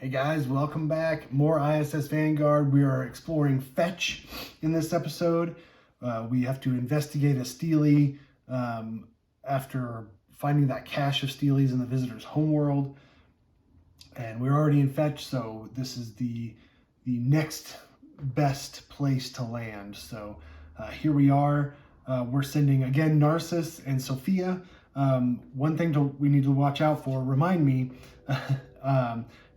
Hey guys, welcome back. More ISS Vanguard. We are exploring fetch in this episode. We have to investigate a Steely after finding that cache of Steelies in the visitor's homeworld. And we're already in fetch, so this is the next best place to land. So here we are. We're sending, again, Narcissus and Sophia. One thing we need to watch out for, remind me,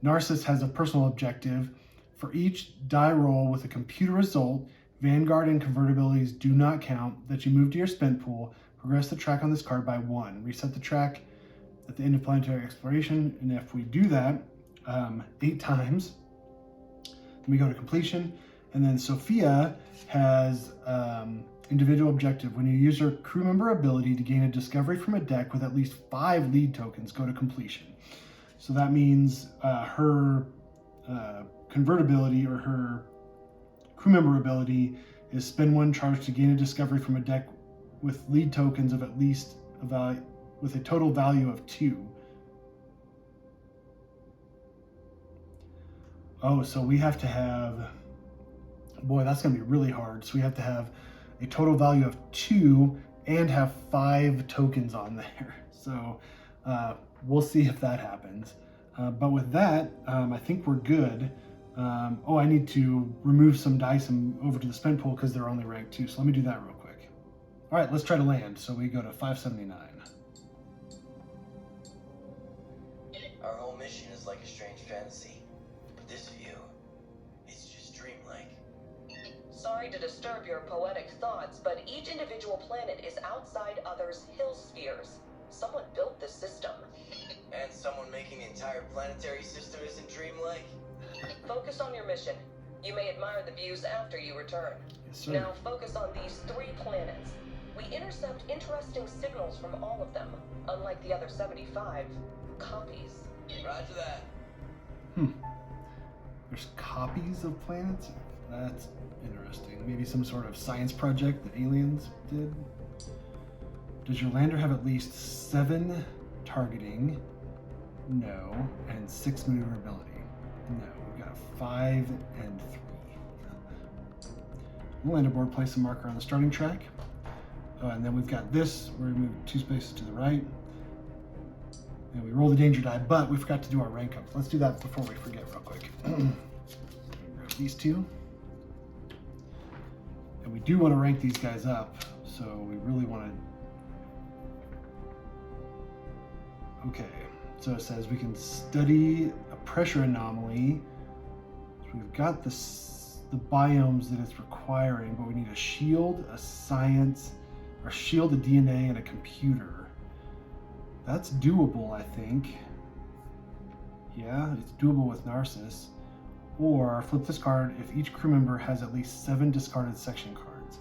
Narcissus has a personal objective. For each die roll with a computer result, Vanguard and convertibilities do not count, that you move to your spent pool, progress the track on this card by 1. Reset the track at the end of planetary exploration, and if we do that 8 times, then we go to completion. And then Sophia has individual objective. When you use your crew member ability to gain a discovery from a deck with at least 5 lead tokens, go to completion. So that means her convertibility or her crew member ability is spend 1 charge to gain a discovery from a deck with lead tokens of at least with a total value of 2. Oh, so we have to have, boy, that's gonna be really hard. So we have to have a total value of 2 and have 5 tokens on there. So we'll see if that happens. But with that, I think we're good. Oh, I need to remove some dice over to the spent pool because they're only ranked 2. So let me do that real quick. All right, let's try to land. So we go to 579. Our whole mission is like a strange fantasy. But this view, it's just dreamlike. Sorry to disturb your poetic thoughts, but each individual planet is outside others' hill spheres. Someone built this system. And someone making the entire planetary system isn't dreamlike? Focus on your mission. You may admire the views after you return. Yes, sir. Now focus on these 3 planets. We intercept interesting signals from all of them, unlike the other 75 copies. Roger that. There's copies of planets? That's interesting. Maybe some sort of science project that aliens did? Does your lander have at least 7 targeting? No. And 6 maneuverability? No. We've got a 5 and 3. We'll land aboard, place a marker on the starting track. And then we've got this, where we move 2 spaces to the right. And we roll the danger die, but we forgot to do our rank up. Let's do that before we forget real quick. Grab these 2. And we do want to rank these guys up, so we really want to... Okay, so it says we can study a pressure anomaly. So we've got the biomes that it's requiring, but we need a shield, a science, or shield, a DNA, and a computer. That's doable, I think. Yeah, it's doable with Narcissus. Or flip this card if each crew member has at least 7 discarded section cards.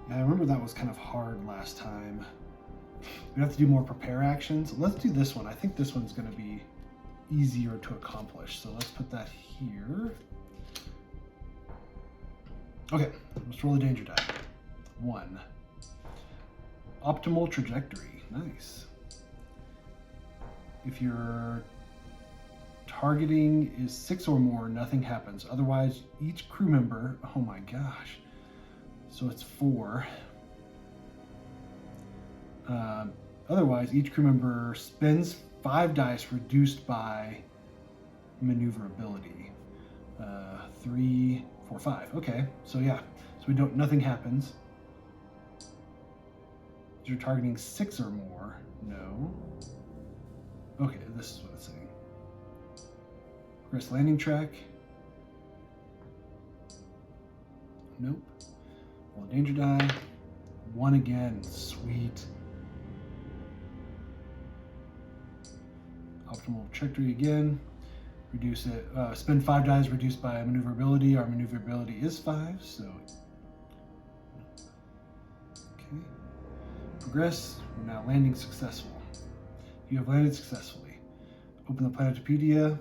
Yeah, I remember that was kind of hard last time. We have to do more prepare actions. Let's do this one. I think this one's going to be easier to accomplish. So let's put that here. Okay, let's roll the danger die. 1. Optimal trajectory. Nice. If your targeting is 6 or more, nothing happens. Otherwise, each crew member, oh my gosh. So it's 4. Otherwise, each crew member spends 5 dice reduced by maneuverability. 3, 4, 5. Okay, so yeah. So nothing happens. You're targeting 6 or more. No. Okay, this is what it's saying. Progress landing track. Nope. Roll a danger die. 1 again. Sweet. Optimal trajectory again. Reduce it. Spend 5 dice reduced by maneuverability. Our maneuverability is 5, so. Okay. Progress. We're now landing successful. You have landed successfully. Open the Planetopedia.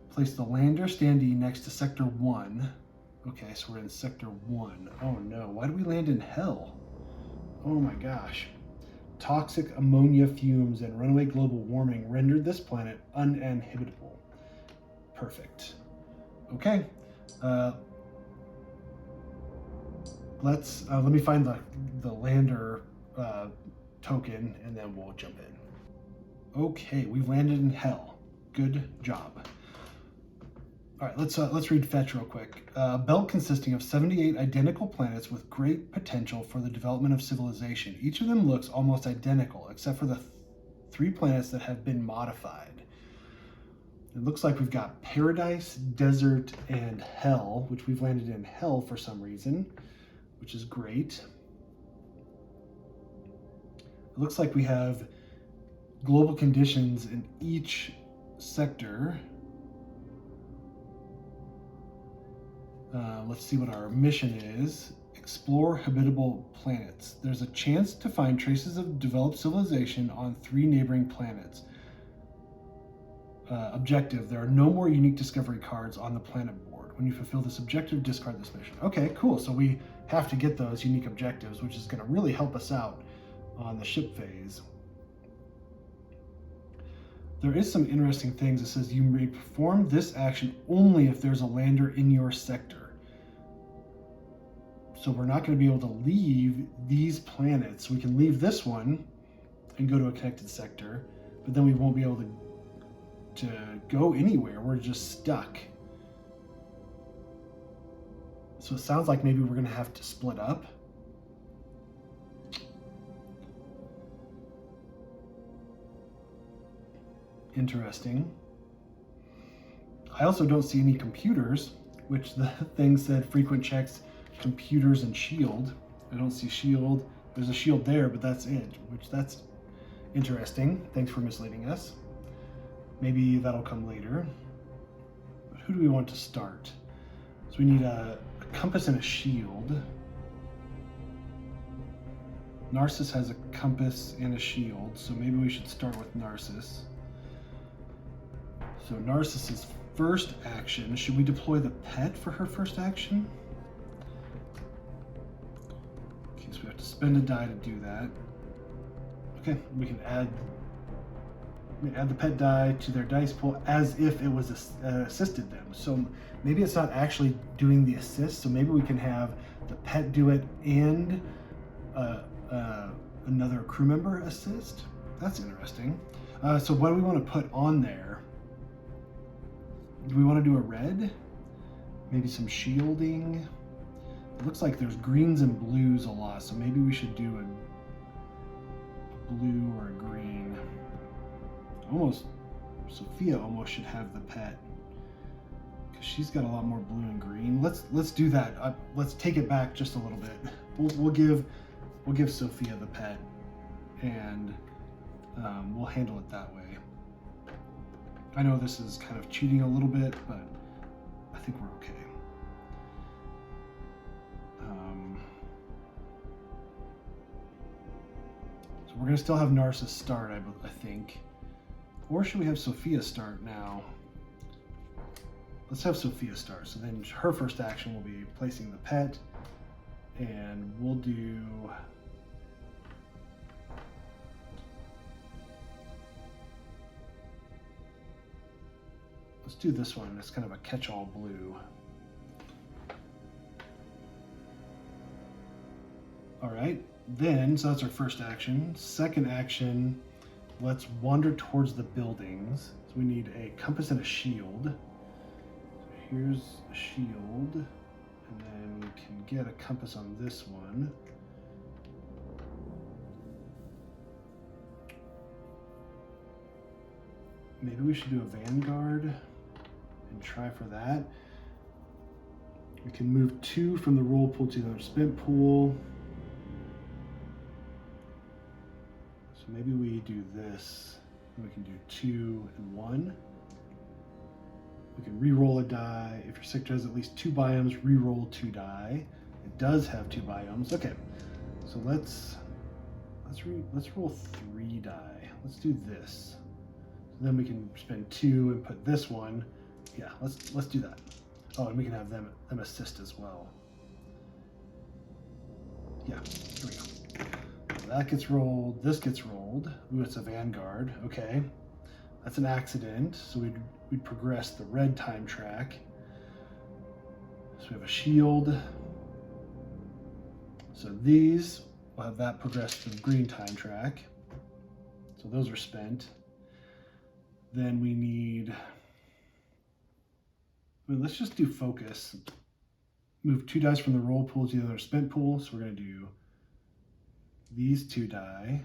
Place the lander standee next to Sector 1. Okay, so we're in Sector 1. Oh no, why did we land in hell? Oh my gosh. Toxic ammonia fumes and runaway global warming rendered this planet uninhabitable. Perfect. Okay. Let me find the lander token, and then we'll jump in. Okay, we've landed in hell. Good job. All right, let's read fetch real quick. A belt consisting of 78 identical planets with great potential for the development of civilization. Each of them looks almost identical, except for the 3 planets that have been modified. It looks like we've got Paradise, Desert, and Hell, which we've landed in Hell for some reason, which is great. It looks like we have global conditions in each sector. Let's see what our mission is. Explore habitable planets. There's a chance to find traces of developed civilization on 3 neighboring planets. Objective, there are no more unique discovery cards on the planet board. When you fulfill this objective, discard this mission. Okay, cool. So we have to get those unique objectives, which is going to really help us out on the ship phase. There is some interesting things. It says you may perform this action only if there's a lander in your sector. So we're not going to be able to leave these planets. We can leave this one and go to a connected sector, but then we won't be able to go anywhere. We're just stuck. So it sounds like maybe we're going to have to split up. Interesting. I also don't see any computers, which the thing said frequent checks, computers, and shield. I don't see shield. There's a shield there, but that's it, which that's interesting. Thanks for misleading us. Maybe that'll come later. But who do we want to start? So we need a compass and a shield. Narcissus has a compass and a shield, so maybe we should start with Narcissus. So Narcissis's first action, should we deploy the pet for her first action? Okay, so we have to spend a die to do that. Okay, we can add the pet die to their dice pool as if it was assisted them. So maybe it's not actually doing the assist, so maybe we can have the pet do it and another crew member assist. That's interesting. So what do we want to put on there? Do we want to do a red? Maybe some shielding? It looks like there's greens and blues a lot, so maybe we should do a blue or a green. Sophia almost should have the pet, because she's got a lot more blue and green. Let's do that. Let's take it back just a little bit. We'll give Sophia the pet, and we'll handle it that way. I know this is kind of cheating a little bit, but I think we're okay. So we're gonna still have Narcissus start, I think. Or should we have Sophia start now? Let's have Sophia start. So then her first action will be placing the pet, and we'll do... Let's do this one. It's kind of a catch-all blue. All right, then, so that's our first action. Second action, let's wander towards the buildings. So we need a compass and a shield. So here's a shield, and then we can get a compass on this one. Maybe we should do a Vanguard and try for that. We can move 2 from the roll pool to the spent pool. So maybe we do this. We can do 2 and 1. We can re-roll a die. If your sector has at least 2 biomes, re-roll 2 die. It does have 2 biomes. Okay, so let's roll 3 die. Let's do this. So then we can spend 2 and put this one. Yeah, let's do that. Oh, and we can have them assist as well. Yeah, here we go. that gets rolled, this gets rolled. Ooh, it's a Vanguard, okay. That's an accident, so we'd progress the red time track. So we have a shield. So these, we'll have that progress to the green time track. So those are spent. Then we need, let's just do focus. Move 2 dice from the roll pool to the other spent pool. So we're gonna do these 2 die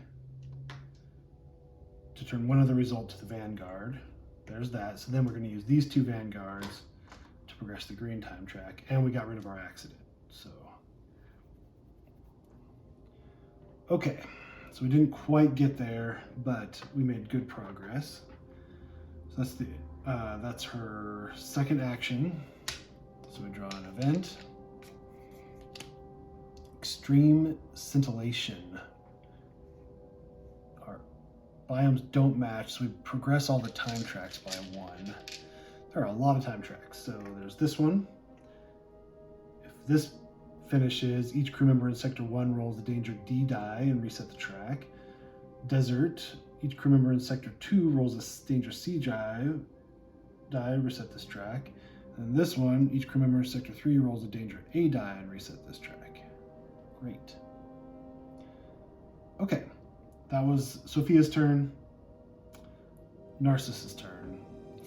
to turn one of the result to the Vanguard. There's that. So then we're gonna use these 2 Vanguards to progress the green time track. And we got rid of our accident, so. Okay, so we didn't quite get there, but we made good progress. So that's her second action. So we draw an event. Extreme scintillation. Our biomes don't match, so we progress all the time tracks by 1. There are a lot of time tracks. So there's this one. If this finishes, each crew member in Sector 1 rolls a danger D die and reset the track. Desert, each crew member in Sector 2 rolls a danger C die, reset this track. And this one, each crew member in Sector 3 rolls a danger A die and reset this track. Great. Okay, that was Sophia's turn. Narcissus' turn.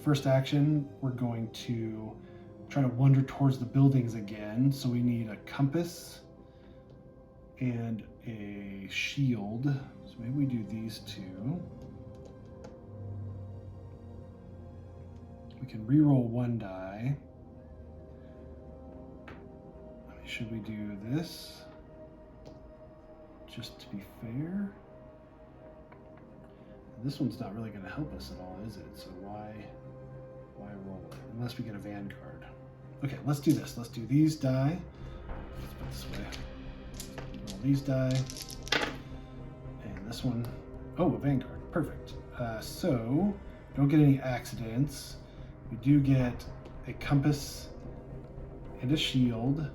First action, we're going to try to wander towards the buildings again. So we need a compass and a shield. So maybe we do these 2. We can re-roll 1 die. Should we do this? Just to be fair. This one's not really going to help us at all, is it? So why roll it? Unless we get a Vanguard. Okay, let's do this. Let's do these die. Let's put it this way. Roll these die. And this one. Oh, a Vanguard. Perfect. So, don't get any accidents. We do get a compass and a shield.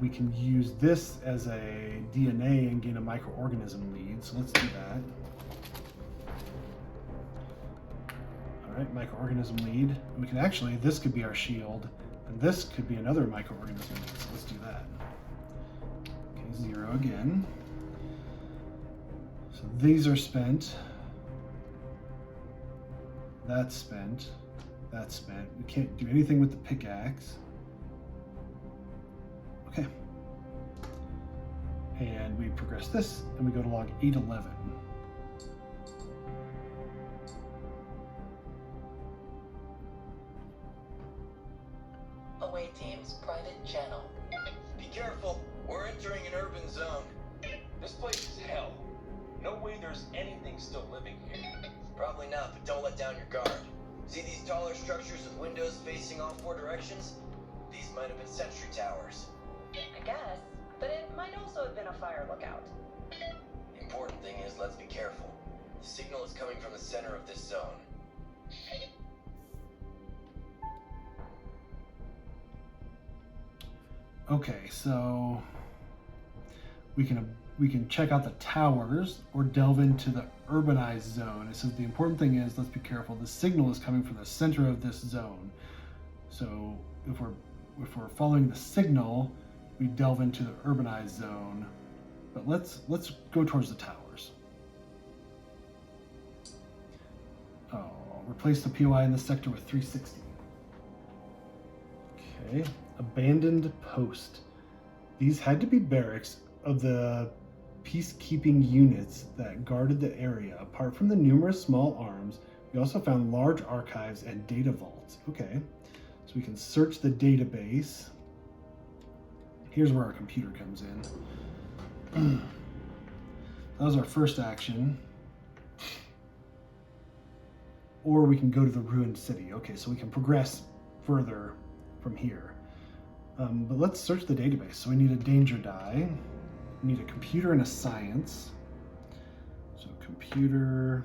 We can use this as a DNA and gain a microorganism lead. So let's do that. All right, microorganism lead. And we can actually, this could be our shield, and this could be another microorganism lead. So let's do that. Okay, 0 again. So these are spent. That's spent. That's spent. We can't do anything with the pickaxe. Okay. And we progress this, and we go to log 811. Away teams, private channel. Be careful, we're entering an urban zone. This place is hell. No way there's anything still living here. Probably not, but don't let down your guard. See these taller structures with windows facing all 4 directions? These might have been sentry towers. I guess, but it might also have been a fire lookout. Important thing is, let's be careful. The signal is coming from the center of this zone. Okay, so we can check out the towers or delve into the urbanized zone. It says the important thing is, let's be careful. The signal is coming from the center of this zone. So if we're following the signal, we delve into the urbanized zone. But let's go towards the towers. Oh, replace the POI in this sector with 360. Okay, abandoned post. These had to be barracks of the peacekeeping units that guarded the area. Apart from the numerous small arms, we also found large archives and data vaults. Okay, so we can search the database. Here's where our computer comes in. That was our first action. Or we can go to the ruined city. Okay, so we can progress further from here. But let's search the database. So we need a danger die. We need a computer and a science. So computer,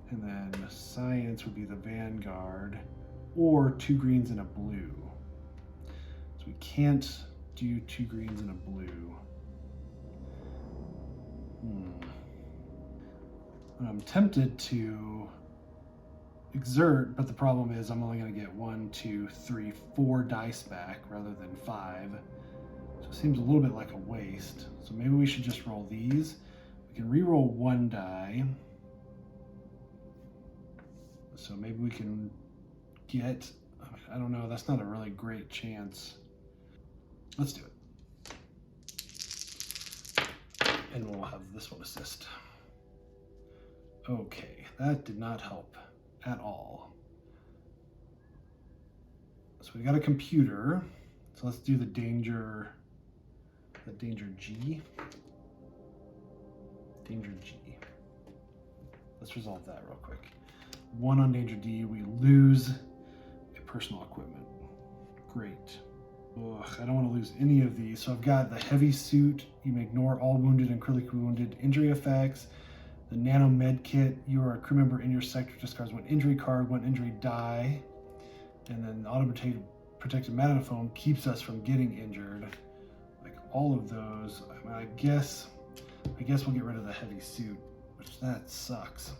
and then science would be the Vanguard, or 2 greens and a blue. So we can't do 2 greens and a blue. I'm tempted to exert, but the problem is I'm only going to get 1, 2, 3, 4 dice back rather than 5. So it seems a little bit like a waste. So maybe we should just roll these. We can re-roll 1 die. So maybe we can get, I don't know, that's not a really great chance. Let's do it. And we'll have this one assist. Okay, that did not help at all. So we got a computer. So let's do the danger G. Danger G. Let's resolve that real quick. 1 on danger D, we lose a personal equipment. Great. Ugh, I don't want to lose any of these. So I've got the heavy suit. You may ignore all wounded and critically wounded injury effects. The nano med kit. You are a crew member in your sector. Discards 1 injury card, 1 injury die. And then the automated protected magnetophone keeps us from getting injured. Like all of those. I guess we'll get rid of the heavy suit, which that sucks.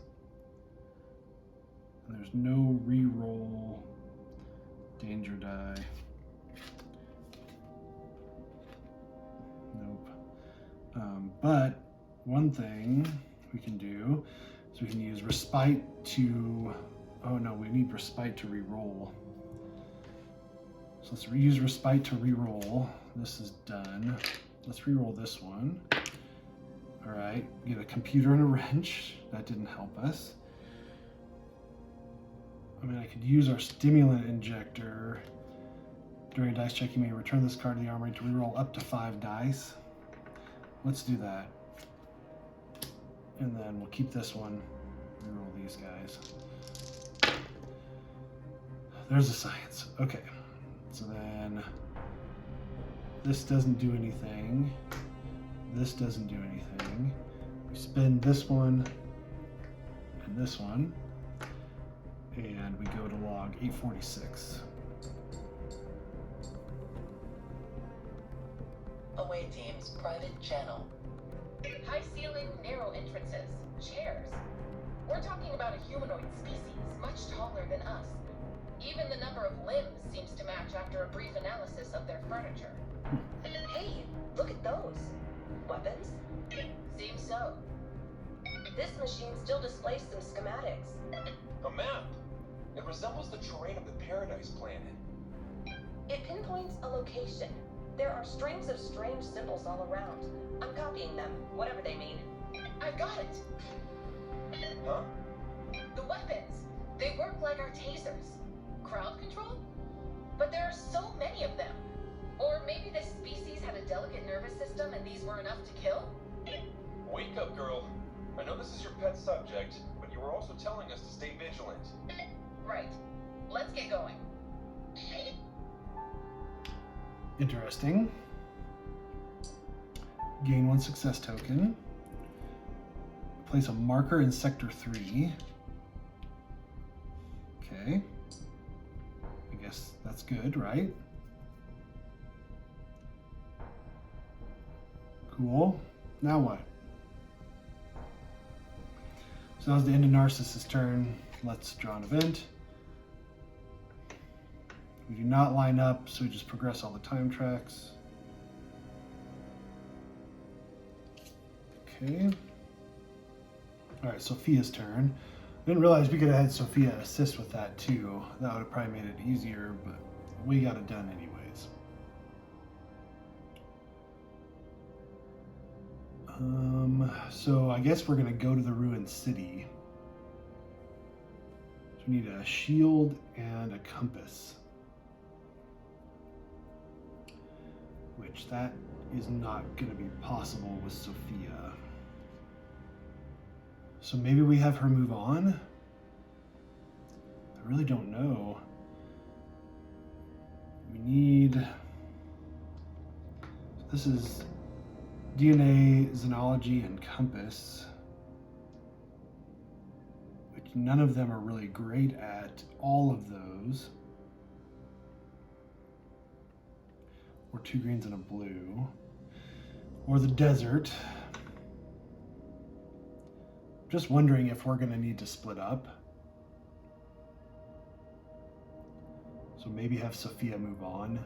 And there's no re-roll danger die. Nope. But one thing we can do is we can use respite to, oh no, we need respite to re-roll. So let's use respite to re-roll. This is done. Let's re-roll this one. All right, get a computer and a wrench. That didn't help us. I mean, I could use our stimulant injector. During a dice check, you may return this card to the armory to reroll up to 5 dice. Let's do that. And then we'll keep this one. Reroll these guys. There's the science. Okay. So then this doesn't do anything. This doesn't do anything. We spend this one and this one. And we go to log 846. Away teams, private channel. High ceiling, narrow entrances, chairs. We're talking about a humanoid species, much taller than us. Even the number of limbs seems to match after a brief analysis of their furniture. Hey, look at those. Weapons? Seems so. This machine still displays some schematics. A map! It resembles the terrain of the Paradise planet. It pinpoints a location. There are strings of strange symbols all around. I'm copying them, whatever they mean. I've got it! Huh? The weapons! They work like our tasers. Crowd control? But there are so many of them. Or maybe this species had a delicate nervous system and these were enough to kill? Wake up, girl. I know this is your pet subject, but you were also telling us to stay vigilant. Right. Let's get going. Interesting. Gain 1 success token. Place a marker in sector 3. Okay. I guess that's good, right? Cool. Now what? So that was the end of Narcissus' turn. Let's draw an event. We do not line up, so we just progress all the time tracks. Okay. All right, Sophia's turn. I didn't realize we could have had Sophia assist with that too. That would have probably made it easier, but we got it done anyways. So I guess we're gonna go to the ruined city. So we need a shield and a compass. Which that is not gonna be possible with Sophia. So maybe we have her move on? I really don't know. We need, this is DNA, Xenology, and Compass, which none of them are really great at all of those. Or 2 greens and a blue. Or the desert. Just wondering if we're going to need to split up. So maybe have Sophia move on.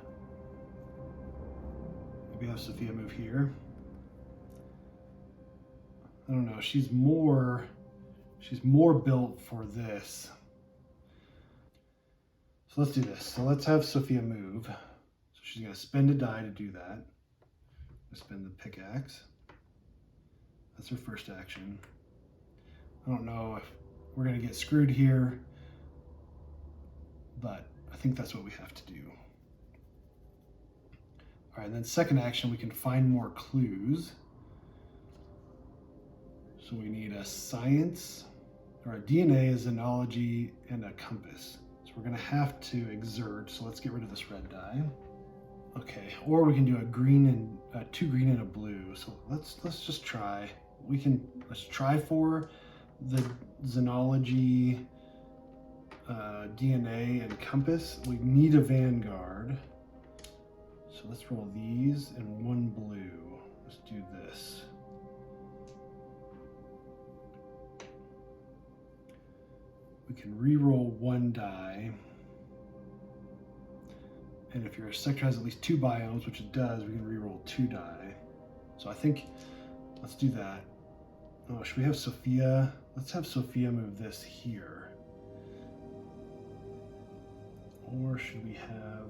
Maybe have Sophia move here. I don't know. She's more built for this. So let's do this. So let's have Sophia move. So she's going to spend a die to do that. Spend the pickaxe. That's her first action. I don't know if we're going to get screwed here, but I think that's what we have to do. All right, and then second action, we can find more clues. So we need a science, or a DNA, a xenology, and a compass. So we're going to have to exert, so let's get rid of this red die. Okay, or we can do a green and two green and a blue. So let's just try. Let's try for the xenology, DNA, and compass. We need a Vanguard. So let's roll these and one blue. Let's do this. We can re-roll one die. And if your sector has at least 2 biomes, which it does, we can re-roll 2 die. So I think, let's do that. Oh, should we have Sophia? Let's have Sophia move this here. Or should we have...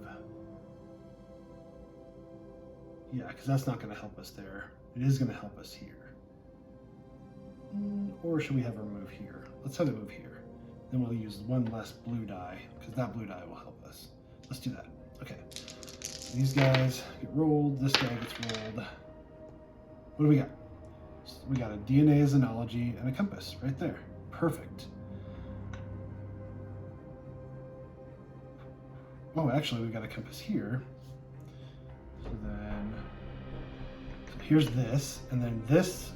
Yeah, because that's not going to help us there. It is going to help us here. Or should we have her move here? Let's have it move here. Then we'll use one less blue die, because that blue die will help us. Let's do that. Okay. These guys get rolled. This guy gets rolled. What do we got? We got a DNA, a xenology, and a compass right there. Perfect. Oh, actually, we got a compass here. So then, here's this, and then this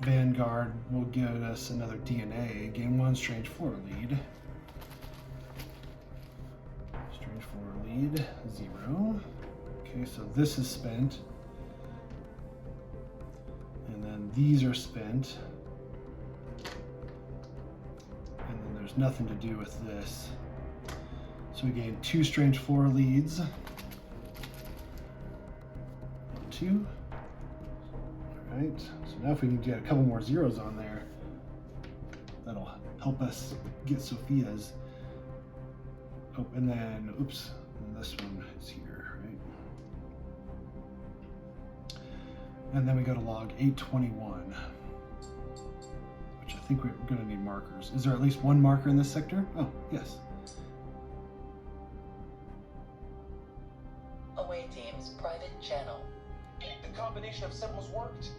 Vanguard will give us another DNA. Gain 1 strange floor lead. Strange floor lead, 0. Okay, so this is spent. And then these are spent. And then there's nothing to do with this. So we gain 2 strange floor leads. 2. Alright, so now if we can get a couple more zeros on there, that'll help us get Sophia's. Oh, and then, oops, and this one is here, right? And then we go to log 821, which I think we're going to need markers. Is there at least 1 marker in this sector? Oh, yes. Away teams, private channel. The combination of symbols worked.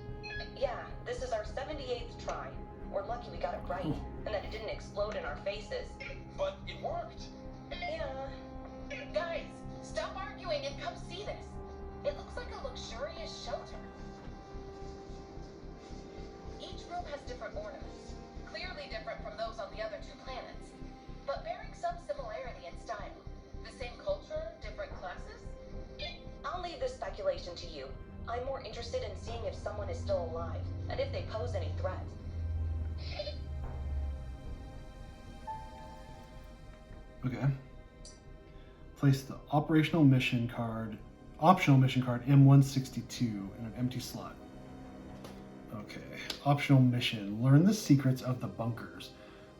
Yeah, this is our 78th try. We're lucky we got it right, and that it didn't explode in our faces. But it worked. Yeah. Guys, stop arguing and come see this. It looks like a luxurious shelter. Each room has different ornaments, clearly different from those on the other 2 planets, but bearing some similarity in style. The same culture, different classes? I'll leave this speculation to you. I'm more interested in seeing if someone is still alive, and if they pose any threat. Okay. Place the optional mission card M162 in an empty slot. Okay. Optional mission. Learn the secrets of the bunkers.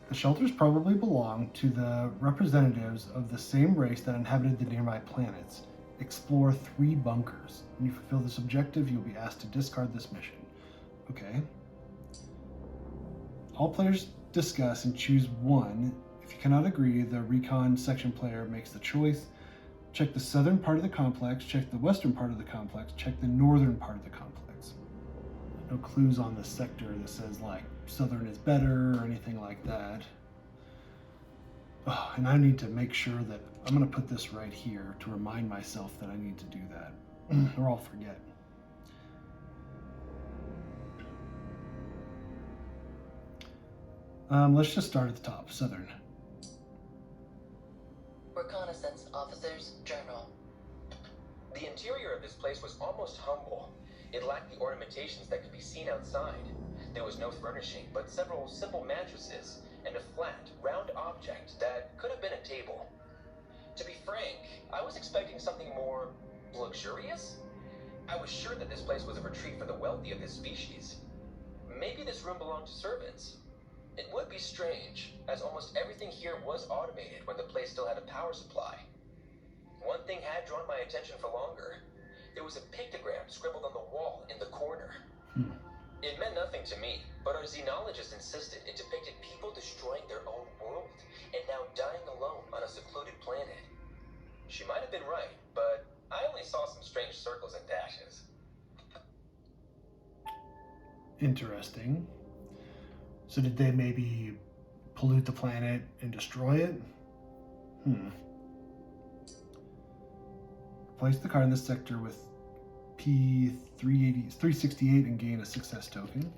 The shelters probably belong to the representatives of the same race that inhabited the nearby planets. Explore 3 bunkers. When you fulfill this objective, you'll be asked to discard this mission. Okay. All players discuss and choose 1. If you cannot agree, the recon section player makes the choice. Check the southern part of the complex, check the western part of the complex, check the northern part of the complex. No clues on the sector that says like southern is better or anything like that. Oh, and I need to make sure that I'm going to put this right here to remind myself that I need to do that, or I'll forget. Let's just start at the top, southern. Reconnaissance Officer's Journal. The interior of this place was almost humble. It lacked the ornamentations that could be seen outside. There was no furnishing, but several simple mattresses and a flat, round object that could have been a table. To be frank, I was expecting something more luxurious. I was sure that this place was a retreat for the wealthy of his species. Maybe this room belonged to servants. It would be strange, as almost everything here was automated when the place still had a power supply. One thing had drawn my attention for longer. There was a pictogram scribbled on the wall in the corner. It meant nothing to me, but our xenologist insisted it depicted people destroying their own world and now dying alone on a secluded planet. She might have been right, but I only saw some strange circles and dashes. Interesting. So did they maybe pollute the planet and destroy it? Place the card in this sector with P368 and gain a success token.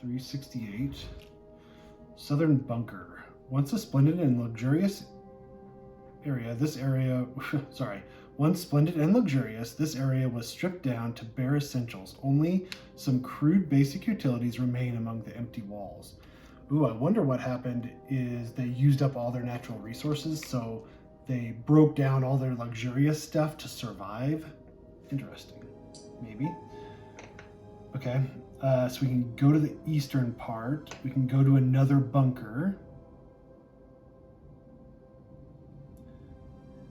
.368. Southern Bunker. Once a splendid and luxurious area, once splendid and luxurious, this area was stripped down to bare essentials. Only some crude basic utilities remain among the empty walls. Ooh, I wonder what happened is they used up all their natural resources, so they broke down all their luxurious stuff to survive. Interesting. Maybe. Okay, so we can go to the eastern part. We can go to another bunker.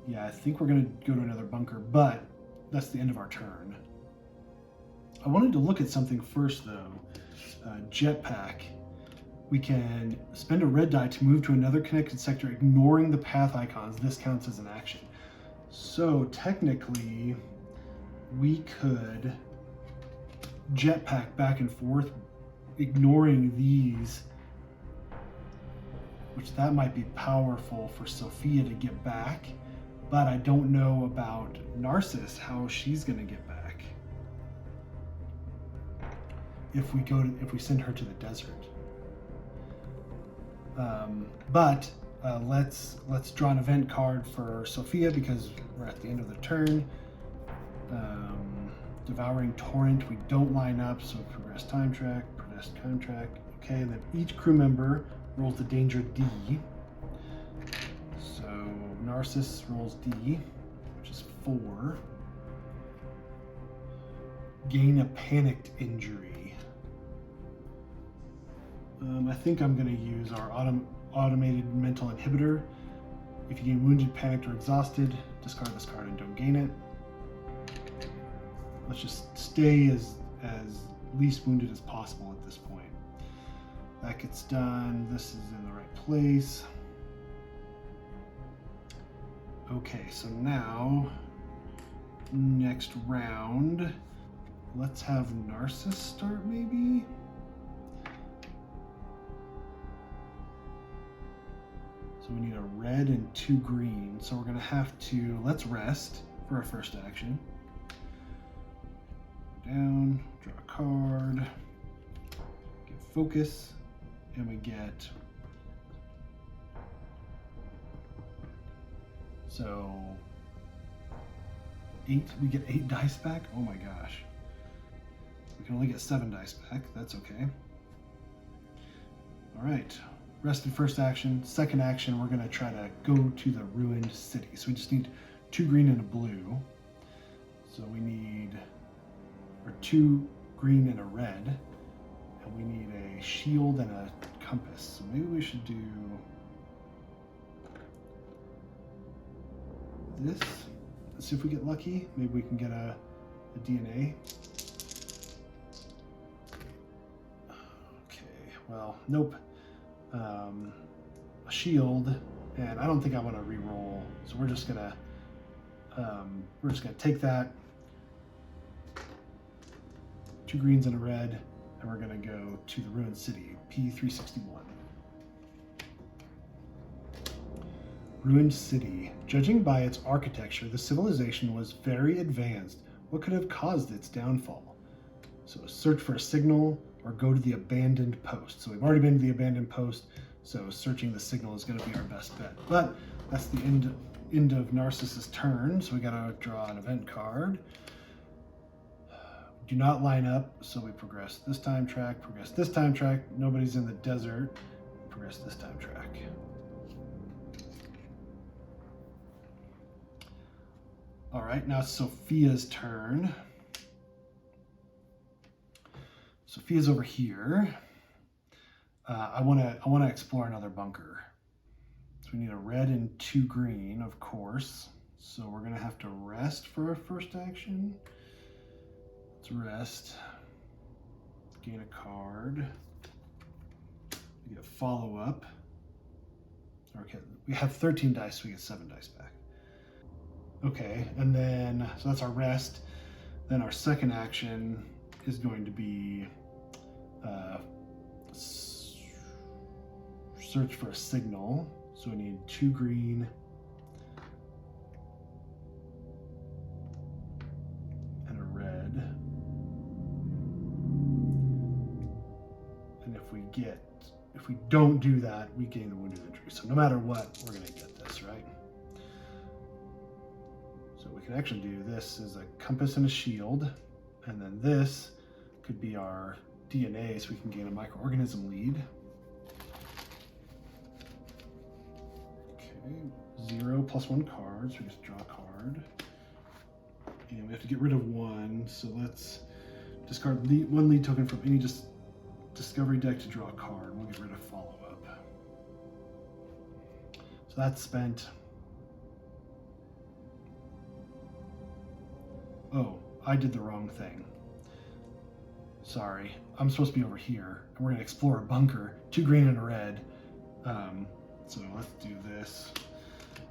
Yeah, I think we're going to go to another bunker, but that's the end of our turn. I wanted to look at something first, though. Jetpack. We can spend a red die to move to another connected sector, ignoring the path icons. This counts as an action. So technically, we could jetpack back and forth, ignoring these, which that might be powerful for Sophia to get back. But I don't know about Narcissus, how she's going to get back if we send her to the desert. Let's draw an event card for Sophia because we're at the end of the turn. Devouring Torrent, we don't line up, so progress time track. Okay, and then each crew member rolls the danger D. So Narcissus rolls D, which is 4. Gain a panicked injury. I think I'm going to use our automated mental inhibitor. If you gain wounded, panicked, or exhausted, discard this card and don't gain it. Let's just stay as least wounded as possible at this point. That gets done. This is in the right place. Okay, so now, next round, let's have Narcissus start maybe? So we need a red and 2 green. So we're gonna have to, let's rest for our first action. Down, draw a card, get focus, and we get, so 8, we get 8 dice back? Oh my gosh. We can only get 7 dice back, that's okay. All right, rested first action. Second action, we're gonna try to go to the ruined city. So we just need 2 green and a blue. So we need, or 2 green and a red. And we need a shield and a compass. So maybe we should do this. Let's see if we get lucky. Maybe we can get a DNA. Okay, well, nope. A shield, and I don't think I want to re-roll, so we're just gonna take that. 2 greens and a red, and we're gonna go to the ruined city, P361. Ruined city. Judging by its architecture, the civilization was very advanced. What could have caused its downfall? So search for a signal or go to the abandoned post. So we've already been to the abandoned post, so searching the signal is going to be our best bet. But that's the end end of Narcissus' turn, so we gotta draw an event card. Do not line up, so we progress this time track, progress this time track. Nobody's in the desert. Progress this time track. All right, now it's Sophia's turn. Sophia's over here. I wanna explore another bunker. So we need a red and 2 green, of course. So we're gonna have to rest for our first action. Let's rest. Gain a card. We get follow up. Okay, we have 13 dice, so we get 7 dice back. Okay, and then, so that's our rest. Then our second action is going to be search for a signal. So we need 2 green and a red. And if we don't do that, we gain the wounded injury. So no matter what, we're gonna get this, right? So we can actually do this as a compass and a shield. And then this could be our DNA, so we can gain a microorganism lead. Okay, 0 plus 1 card, so we just draw a card. And we have to get rid of 1, so let's discard 1 lead token from any discovery deck to draw a card. We'll get rid of follow up. So that's spent. Oh, I did the wrong thing. Sorry, I'm supposed to be over here, and we're gonna explore a bunker. 2 green and a red. So let's do this.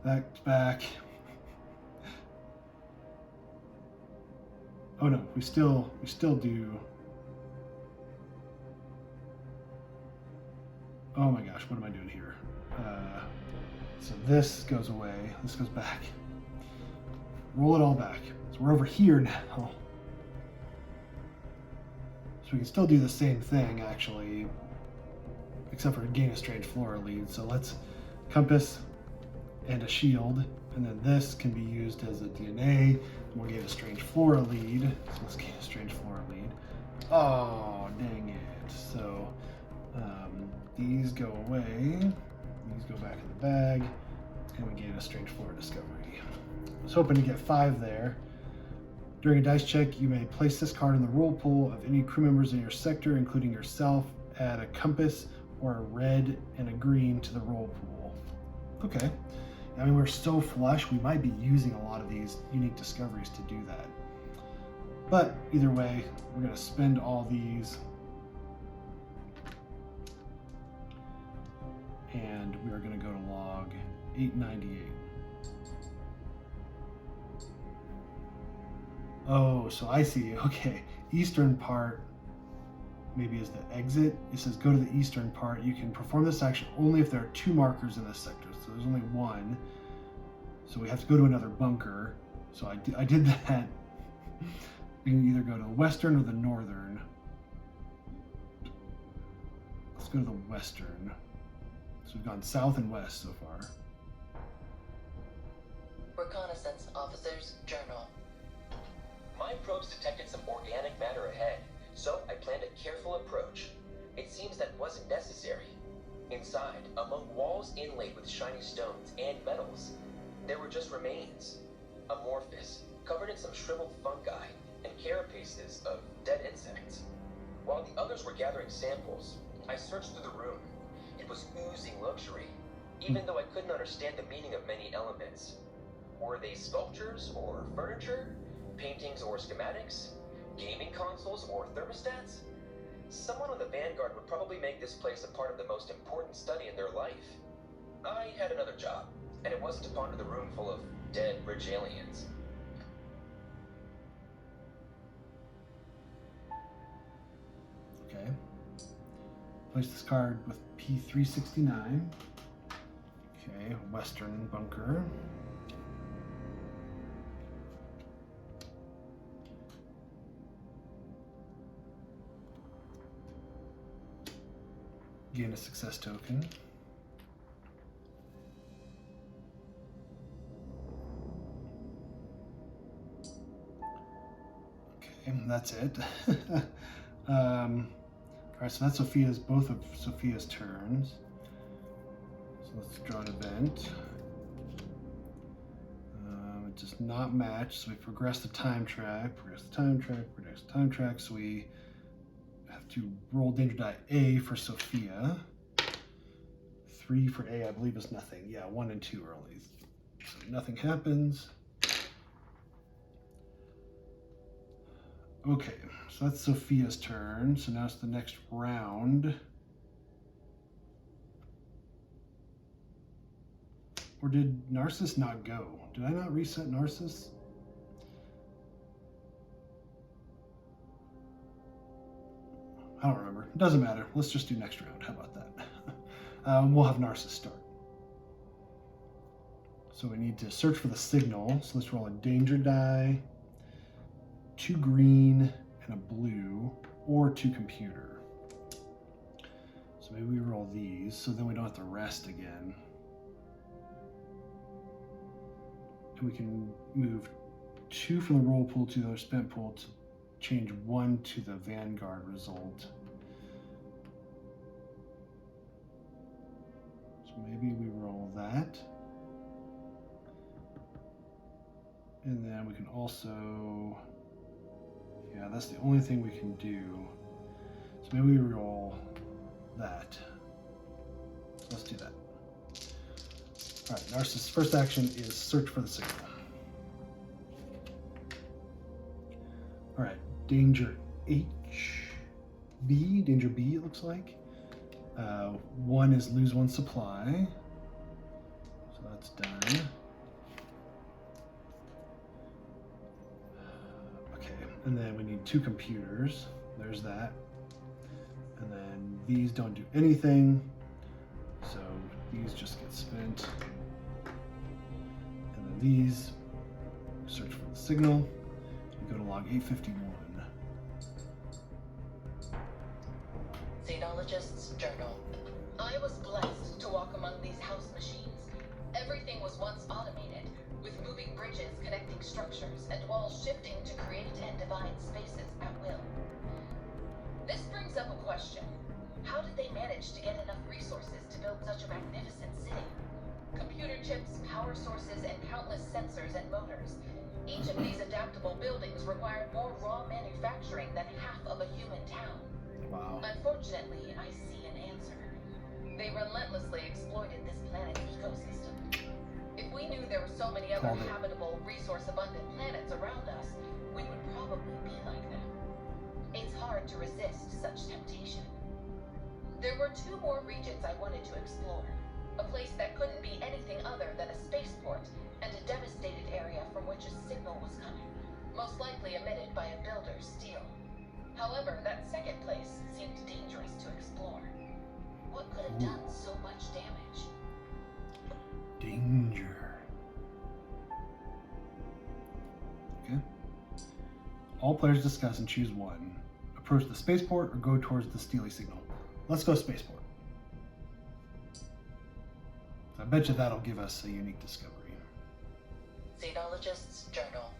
That's back. Oh no, we still do. Oh my gosh, what am I doing here? So this goes away. This goes back. Roll it all back. So we're over here now. So we can still do the same thing, actually, except for gain a strange flora lead. So let's compass and a shield, and then this can be used as a DNA. We'll gain a strange flora lead. So let's gain a strange flora lead. Oh, dang it. So these go away. These go back in the bag, and we gain a strange flora discovery. I was hoping to get 5 there. During a dice check, you may place this card in the roll pool of any crew members in your sector, including yourself. Add a compass or a red and a green to the roll pool. Okay. I mean, we're so flush, we might be using a lot of these unique discoveries to do that. But either way, we're going to spend all these. And we are going to go to log 898. Oh, so I see. Okay, eastern part maybe is the exit. It says go to the eastern part. You can perform this action only if there are 2 markers in this sector. So there's only 1. So we have to go to another bunker. So I did that. We can either go to the western or the northern. Let's go to the western. So we've gone south and west so far. Reconnaissance officer's journal. My probes detected some organic matter ahead, so I planned a careful approach. It seems that wasn't necessary. Inside, among walls inlaid with shiny stones and metals, there were just remains. Amorphous, covered in some shriveled fungi and carapaces of dead insects. While the others were gathering samples, I searched through the room. It was oozing luxury, even though I couldn't understand the meaning of many elements. Were they sculptures or furniture? Paintings or schematics? Gaming consoles or thermostats? Someone on the Vanguard would probably make this place a part of the most important study in their life. I had another job, and it wasn't to ponder the room full of dead rich aliens. Okay. Place this card with P369. Okay, western bunker. Gain a success token. that's it. Alright, so that's both of Sophia's turns. So let's draw an event. It does not match, so we progress the time track, so we have to roll danger die A for Sophia. 3 for A, I believe, is nothing. Yeah, 1 and 2 early. So nothing happens. Okay, so that's Sophia's turn. So now it's the next round. Or did Narcissus not go? Did I not reset Narcissus? I don't remember. It doesn't matter. Let's just do next round. How about that? We'll have Narcissus start. So we need to search for the signal. So let's roll a danger die, 2 green and a blue, or 2 computer. So maybe we roll these, so then we don't have to rest again. And we can move 2 from the roll pool to the other spent pool to change 1 to the Vanguard result. So maybe we roll that. And then we can also, yeah, that's the only thing we can do. So maybe we roll that. So let's do that. All right, Narcissus' first action is search for the signal. All right, danger danger B it looks like. 1 is lose 1 supply. So that's done. And then we need 2 computers. There's that. And then these don't do anything. So these just get spent. And then these, search for the signal. You go to log 851. Xenologist's journal. I was blessed to walk among these house machines. Everything was once automated, with moving bridges connecting structures and walls shifting to create and divide spaces at will. This brings up a question. How did they manage to get enough resources to build such a magnificent city? Computer chips, power sources, and countless sensors and motors. Each of these adaptable buildings required more raw manufacturing than half of a human town. Wow. Unfortunately, I see an answer. They relentlessly exploited this planet's ecosystem. If we knew there were so many other habitable, resource-abundant planets around us, we would probably be like them. It's hard to resist such temptation. There were 2 more regions I wanted to explore. A place that couldn't be anything other than a spaceport, and a devastated area from which a signal was coming, most likely emitted by a builder's steel. However, that second place seemed dangerous to explore. What could have done so much damage? Danger. Okay. All players discuss and choose one. Approach the spaceport or go towards the steely signal. Let's go spaceport. I bet you that'll give us a unique discovery. Xenologist's journal.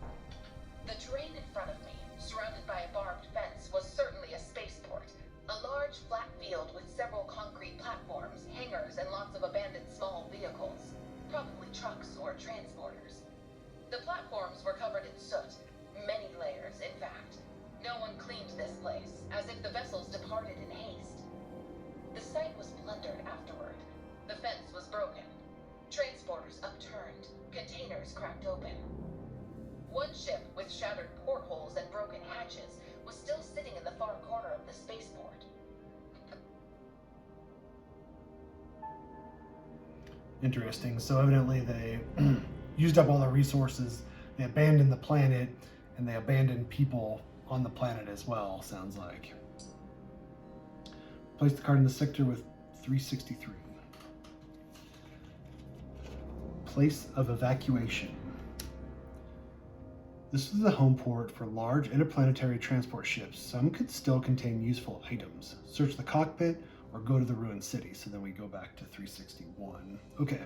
The terrain in front of me, surrounded by a barbed fence, was certainly a spaceport. A large flat field with several concrete platforms, hangars, and lots of abandoned small vehicles. Probably trucks or transporters. The platforms were covered in soot, many layers, in fact. No one cleaned this place, as if the vessels departed in haste. The site was plundered afterward. The fence was broken. Transporters upturned, containers cracked open. One ship with shattered portholes and broken hatches was still sitting in the far corner of the spaceport. Interesting. So evidently they used up all their resources, they abandoned the planet, and they abandoned people on the planet as well, sounds like. Place the card in the sector with 363. Place of evacuation. This is the home port for large interplanetary transport ships. Some could still contain useful items. Search the cockpit or go to the ruined city. So then we go back to 361. Okay.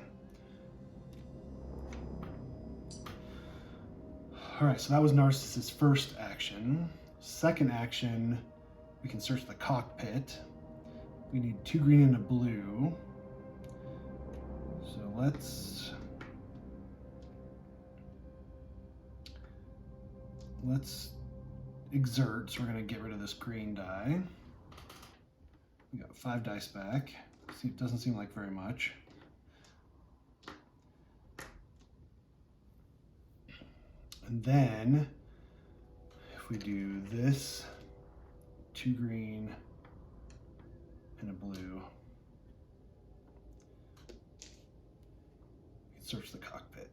All right, so that was Narcissus' first action. Second action, we can search the cockpit. We need 2 green and a blue. So let's exert. So we're going to get rid of this green die. We got 5 dice back. See, it doesn't seem like very much. And then if we do this, 2 green and a blue, search the cockpit.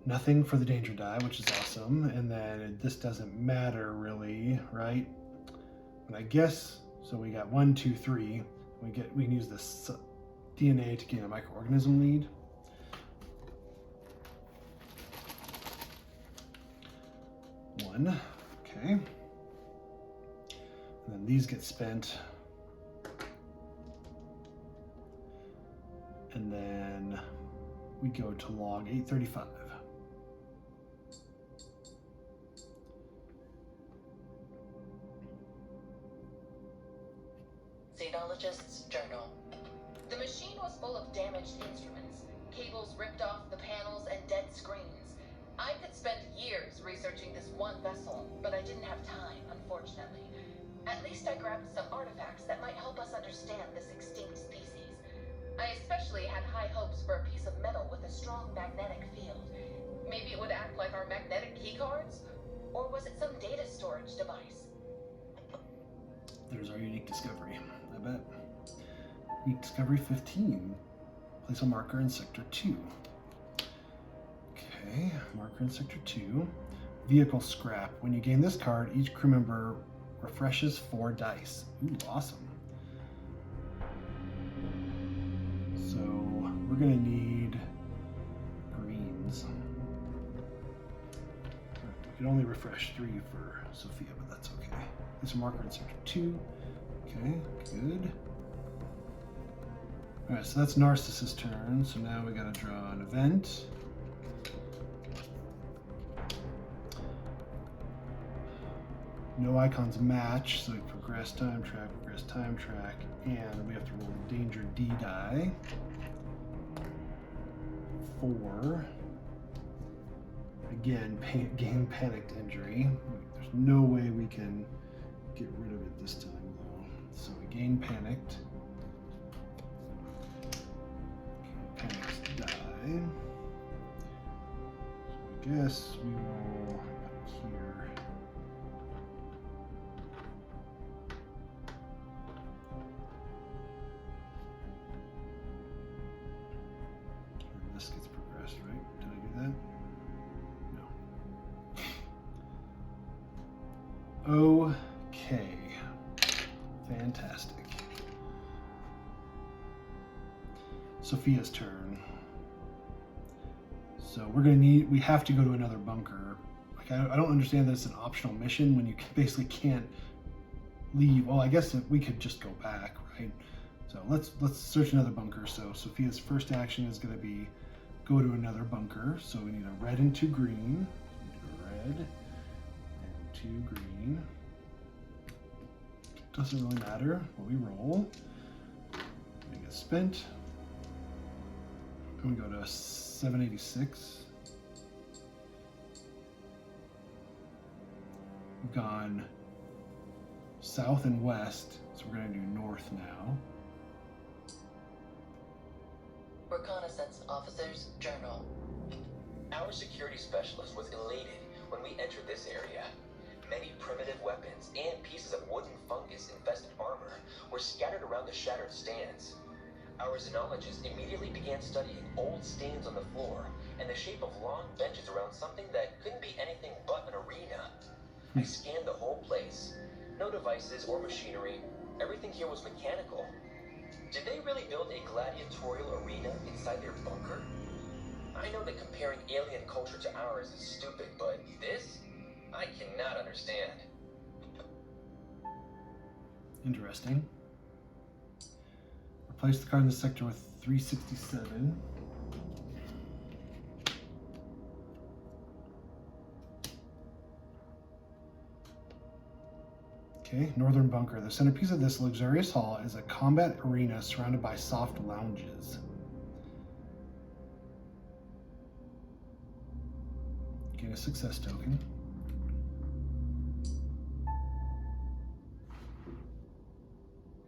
Nothing for the danger die, which is awesome. And then this doesn't matter really, right? And I guess, so we got 1, 2, 3. We can use this DNA to gain a microorganism lead. One, okay. And then these get spent. And then we go to log 835. Xenologist's journal. The machine was full of damaged instruments, cables ripped off the panels, and dead screens. I could spend years researching this one vessel, but I didn't have time, unfortunately. At least I grabbed some artifacts that might help us understand this extinct species. I especially had high hopes for a piece of metal with a strong magnetic field. Maybe it would act like our magnetic keycards? Or was it some data storage device? There's our unique discovery, I bet. Unique discovery 15. Place a marker in sector 2. Okay, marker in sector 2. Vehicle scrap. When you gain this card, each crew member refreshes 4 dice. Ooh, awesome. So we're gonna need greens. We can only refresh 3 for Sophia, but that's okay. There's a marker in sector 2. Okay, good. All right, so that's Narcissus' turn. So now we gotta draw an event. No icons match, so we progress time track, and we have to roll a danger D die. 4. Again, gain panicked injury. There's no way we can get rid of it this time though. So we gain panicked. Panicked die. So I guess we roll back here. And this gets progressed, right? Did I do that? Okay, fantastic. Sophia's turn. So we have to go to another bunker. Like I don't understand that it's an optional mission when you basically can't leave. Well, I guess we could just go back, right? So let's search another bunker. So Sophia's first action is going to be go to another bunker. So we need a red and 2 green. So we need a red and 2 green. Doesn't really matter what we roll. We get spent. And we go to 786. We've gone south and west, so we're going to do north now. Reconnaissance Officer's Journal. Our security specialist was elated when we entered this area. Many primitive weapons and pieces of wooden fungus-infested armor were scattered around the shattered stands. Our xenologist immediately began studying old stains on the floor and the shape of long benches around something that couldn't be anything but an arena. I scanned the whole place. No devices or machinery. Everything here was mechanical. Did they really build a gladiatorial arena inside their bunker? I know that comparing alien culture to ours is stupid, but this? I cannot understand. Interesting. Replace the card in the sector with 367. Okay, Northern Bunker. The centerpiece of this luxurious hall is a combat arena surrounded by soft lounges. Get a success token.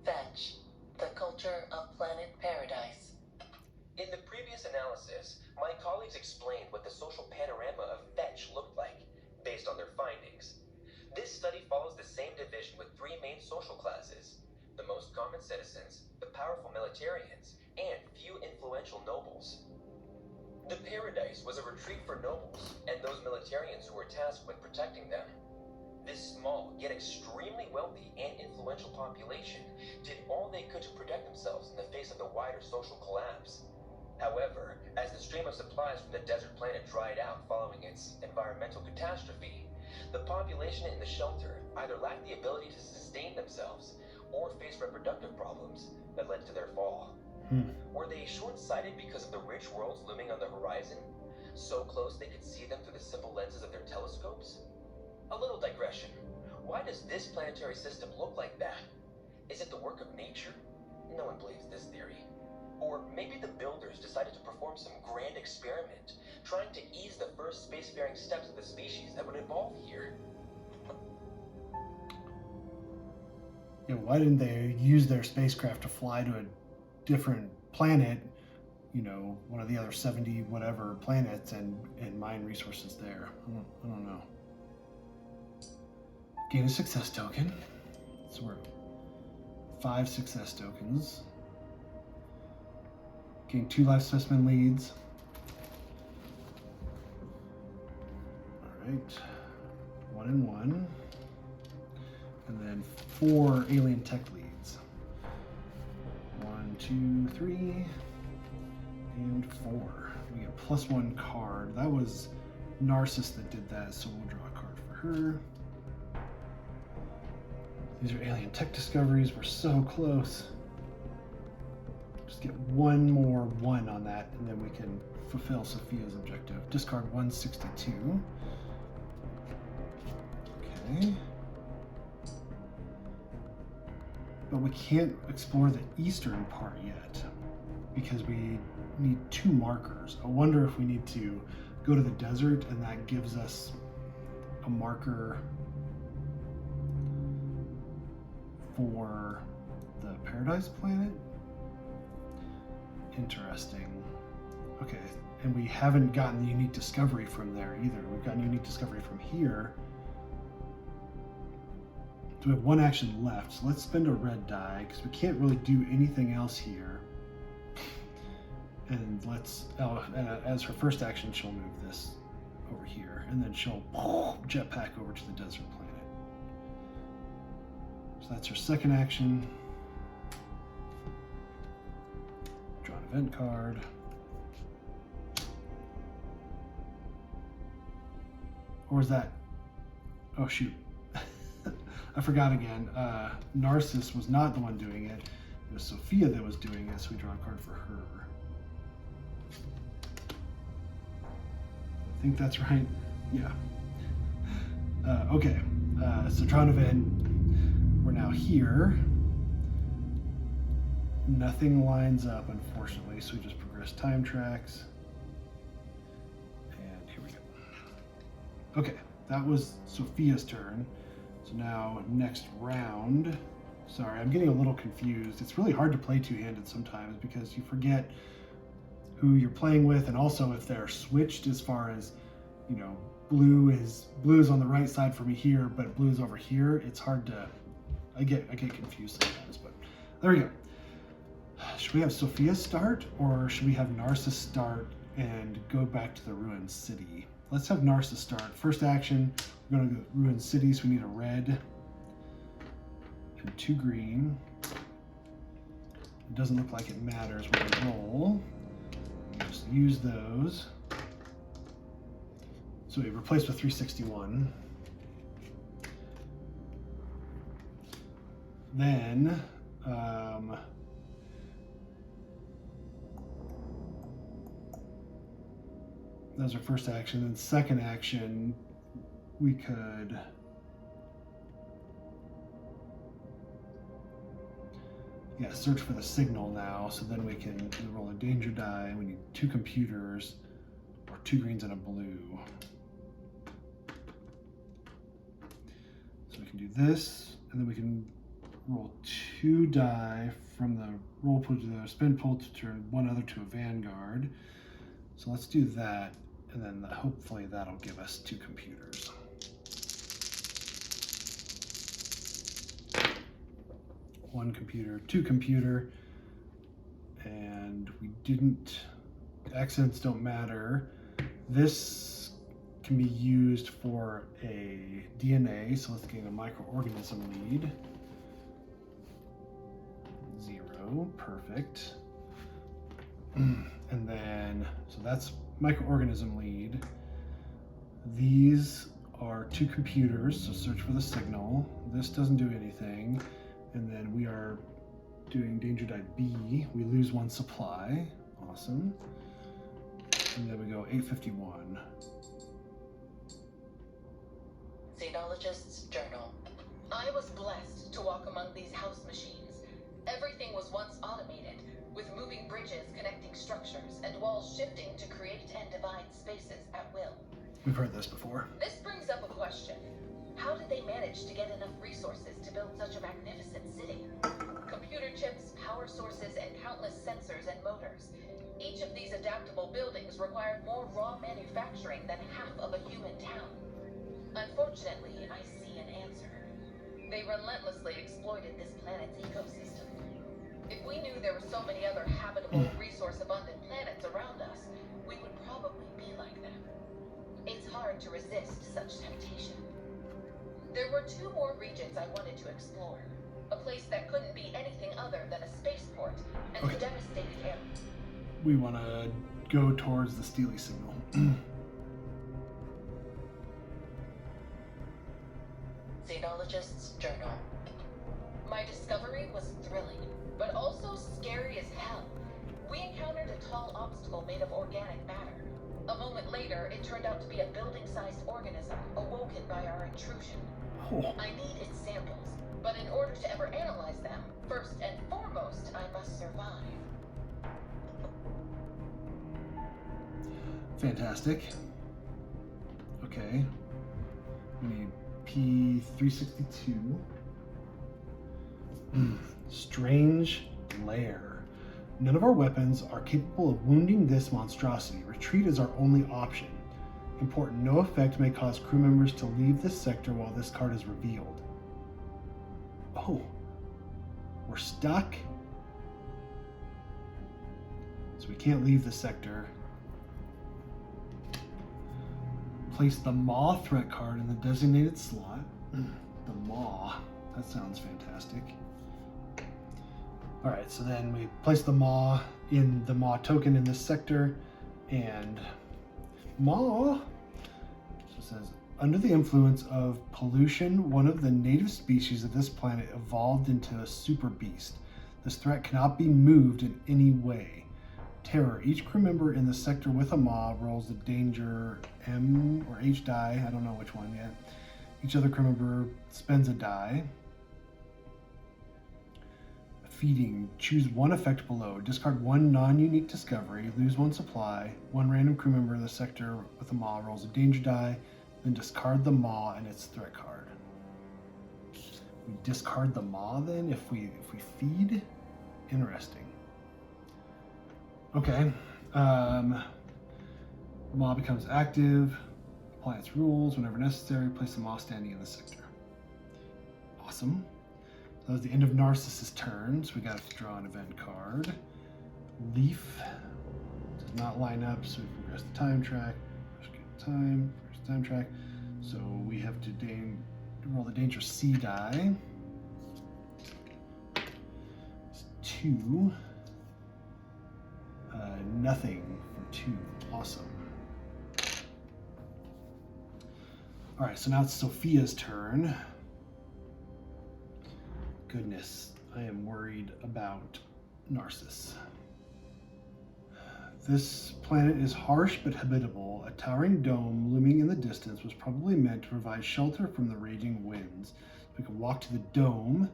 Fetch. The culture of planet Paradise. In the previous analysis, my colleagues explained what the social panorama of Fetch looked like, based on their findings. This study follows the same division with three main social classes: the most common citizens, the powerful militarians, and few influential nobles. The Paradise was a retreat for nobles and those militarians who were tasked with protecting them. This small, yet extremely wealthy and influential population did all they could to protect themselves in the face of the wider social collapse. However, as the stream of supplies from the desert planet dried out following its environmental catastrophe, the population in the shelter either lacked the ability to sustain themselves or faced reproductive problems that led to their fall. Were they short-sighted because of the rich worlds looming on the horizon, so close they could see them through the simple lenses of their telescopes? A little digression. Why does this planetary system look like that? Is it the work of nature? No one believes this theory. Or maybe the builders decided to perform some grand experiment, trying to ease the first spacefaring steps of the species that would evolve here. Yeah, why didn't they use their spacecraft to fly to a different planet, you know, one of the other 70 whatever planets, and mine resources there? I don't know. Gain a success token. So we're 5 success tokens. Gain 2 life specimen leads. Alright. 1 and 1. And then 4 alien tech leads. 1, 2, 3, and 4. We get +1 card. That was Narcissus that did that, so we'll draw a card for her. These are alien tech discoveries. We're so close. Just get one more 1 on that, and then we can fulfill Sophia's objective. Discard 162. Okay. But we can't explore the eastern part yet because we need 2 markers. I wonder if we need to go to the desert and that gives us a marker for the Paradise planet. Interesting. Okay, and we haven't gotten the unique discovery from there either. We've gotten unique discovery from here. So we have 1 action left, so let's spend a red die because we can't really do anything else here. And let's, as her first action, she'll move this over here, and then she'll jetpack over to the desert planet. So that's her second action. Draw an event card. Or is that, oh shoot. I forgot again. Narcissus was not the one doing it. It was Sophia that was doing it, so we draw a card for her. I think that's right. Yeah. Okay. So draw an event. We're now here. Nothing lines up, unfortunately, so we just progress time tracks. And here we go. Okay, that was Sophia's turn. So now, next round. Sorry, I'm getting a little confused. It's really hard to play two-handed sometimes because you forget who you're playing with, and also if they're switched as far as, you know, blue is on the right side for me here, but blue is over here. It's hard to, I get confused sometimes, but there we go. Should we have Sophia start, or should we have Narcissus start and go back to the ruined city? Let's have Narcissus start. First action, we're going to go to ruined city, so we need a red and 2 green. It doesn't look like it matters when we roll. We just use those. So we replace with 361. Then, that was our first action. Then second action, we could Yeah, search for the signal now, so then we can roll a danger die. We need 2 computers, or 2 greens and a blue. So we can do this, and then we can roll 2 die from the roll pool to the spin pool to turn 1 other to a Vanguard. So let's do that, and then hopefully that'll give us 2 computers. One computer, 2 computer, and we didn't, accents don't matter. This can be used for a DNA, so let's gain a microorganism lead. 0, perfect. And then, so that's microorganism lead. These are 2 computers, so search for the signal. This doesn't do anything. And then we are doing danger die B. We lose 1 supply. Awesome. And then we go 851. Xenologist's Journal. I was blessed to walk among these house machines. Everything was once automated, with moving bridges connecting structures and walls shifting to create and divide spaces at will. We've heard this before. This brings up a question. How did they manage to get enough resources to build such a magnificent city? Computer chips, power sources, and countless sensors and motors. Each of these adaptable buildings required more raw manufacturing than half of a human town. Unfortunately, I see an answer. They relentlessly exploited this planet's ecosystem. If we knew there were so many other habitable, resource-abundant planets around us, we would probably be like them. It's hard to resist such temptation. There were 2 more regions I wanted to explore. A place that couldn't be anything other than a spaceport and a devastated area. We want to go towards the Steely signal. Xenologist's Journal. My discovery was thrilling, but also scary as hell. We encountered a tall obstacle made of organic matter. A moment later, it turned out to be a building-sized organism awoken by our intrusion. Oh. I need its samples, but in order to ever analyze them, first and foremost, I must survive. Fantastic. Okay. We need P362. Strange lair. None of our weapons are capable of wounding this monstrosity. Retreat is our only option. Important, no effect may cause crew members to leave this sector while this card is revealed. Oh, we're stuck? So we can't leave the sector. Place the Maw threat card in the designated slot. The Maw, that sounds fantastic. All right, so then we place the Maw in the Maw token in this sector, and Maw, so it says, under the influence of pollution, one of the native species of this planet evolved into a super beast. This threat cannot be moved in any way. Terror. Each crew member in the sector with a Maw rolls a danger M or H die. I don't know which one yet. Each other crew member spends a die. Feeding. Choose 1 effect below. Discard 1 non-unique discovery. Lose 1 supply. 1 random crew member in the sector with a Maw rolls a danger die. Then discard the Maw and its threat card. We discard the Maw then if we feed? Interesting. Okay. Maw becomes active. Apply its rules whenever necessary. Place the Maw standing in the sector. Awesome. That was the end of Narcissus' turn, so we got to draw an event card. Leaf does not line up, so we progress the time track. Progress the time track. So we have to roll the danger C die. It's 2. Nothing for 2. Awesome. All right, so now it's Sophia's turn. Goodness, I am worried about Narcissus. This planet is harsh but habitable. A towering dome looming in the distance was probably meant to provide shelter from the raging winds. We can walk to the dome.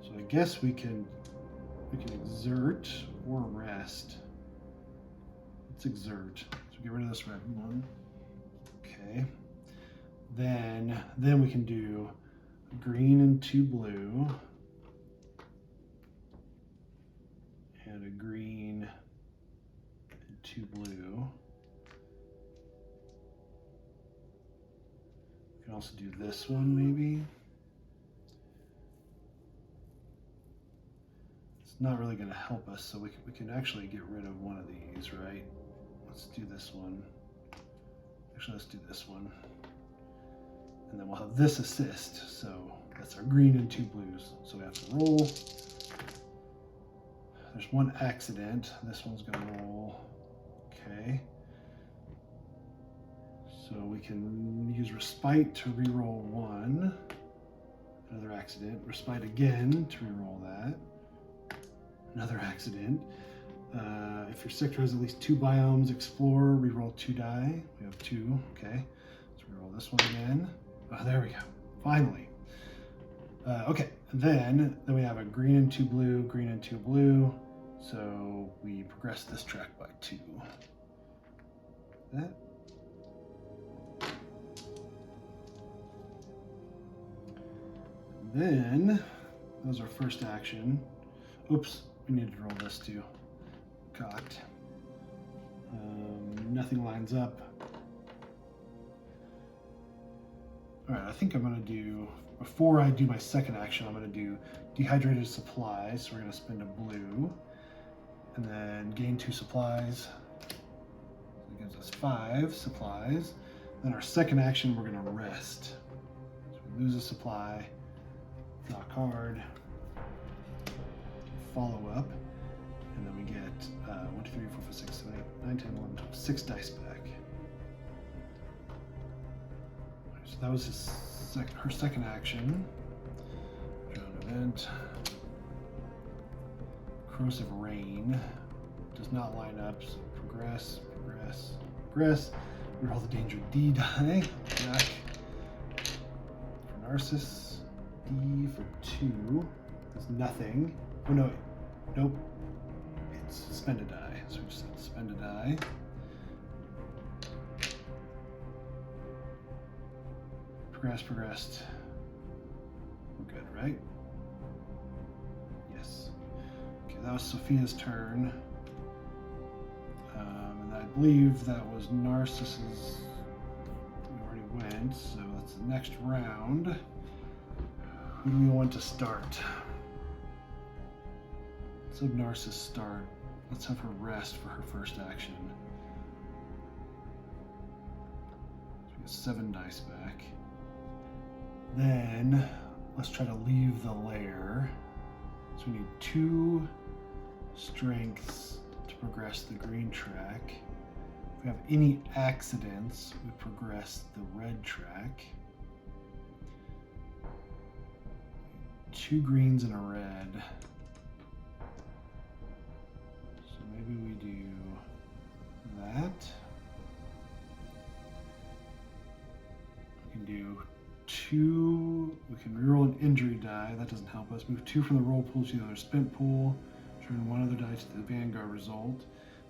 So So I guess we can exert or rest. Let's exert. So get rid of this red one. Okay. Then we can do green and 2 blue. And a green and 2 blue. We can also do this one maybe. It's not really going to help us, so we can actually get rid of one of these, right? Let's do this one. Actually, let's do this one. And then we'll have this assist. So that's our green and 2 blues. So we have to roll. There's one accident. This one's going to roll. Okay. So we can use respite to reroll 1. Another accident. Respite again to reroll that. Another accident. If your sector has at least 2 biomes, explore, reroll 2 die. We have 2. Okay. Let's reroll this one again. Oh, there we go. Finally. Okay. And then we have a green and 2 blue, green and 2 blue. So we progress this track by 2. That. Then that was our first action. Oops, we needed to roll this too. Cocked. Nothing lines up. All right, I think I'm gonna do, before I do my second action, I'm gonna do dehydrated supplies. So we're gonna spend a blue and then gain 2 supplies. So it gives us 5 supplies. Then our second action, we're gonna rest. So we lose a supply, draw a card, follow up, and then we get 1, 2, 3, 4, 5, 6, 7, 8, 9, 10, 11, 12, 6 dice back. So that was her second action. Draw an event. Corrosive Rain does not line up, so progress, progress, progress. Roll the danger D die. Back for Narcissus. D for 2. There's nothing. Oh no, nope. It's spend a die. So we just have to spend a die. Progressed. We're good, right? Yes. Okay, that was Sophia's turn. And I believe that was Narcissus. We already went, so that's the next round. Who do we want to start? Let's have Narcissus start. Let's have her rest for her first action. So we get 7 dice back. Then let's try to leave the lair. So we need 2 strengths to progress the green track. If we have any accidents, we progress the red track. 2 greens and a red. So maybe we do that. We can do 2, we can reroll an injury die, that doesn't help us. Move 2 from the roll pool to the other spent pool. Turn 1 other die to the Vanguard result.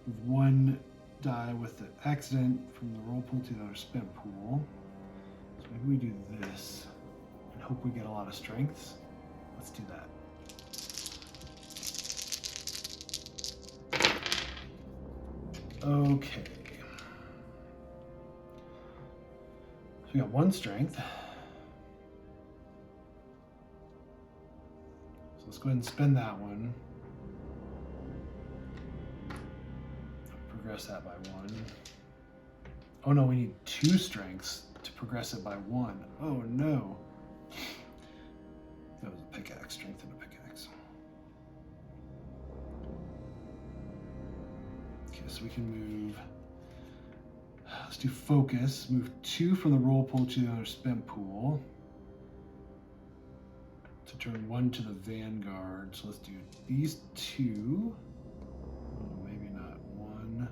Move 1 die with the accident from the roll pool to the other spent pool. So maybe we do this and hope we get a lot of strengths. Let's do that. Okay. So we got 1 strength. So let's go ahead and spend that one. Progress that by 1. Oh no, we need 2 strengths to progress it by 1. Oh no. That was a pickaxe, strength and a pickaxe. Okay, so we can move, let's do focus. Move 2 from the roll pool to the other spent pool. To turn 1 to the Vanguard. So let's do these 2. Oh, maybe not. 1,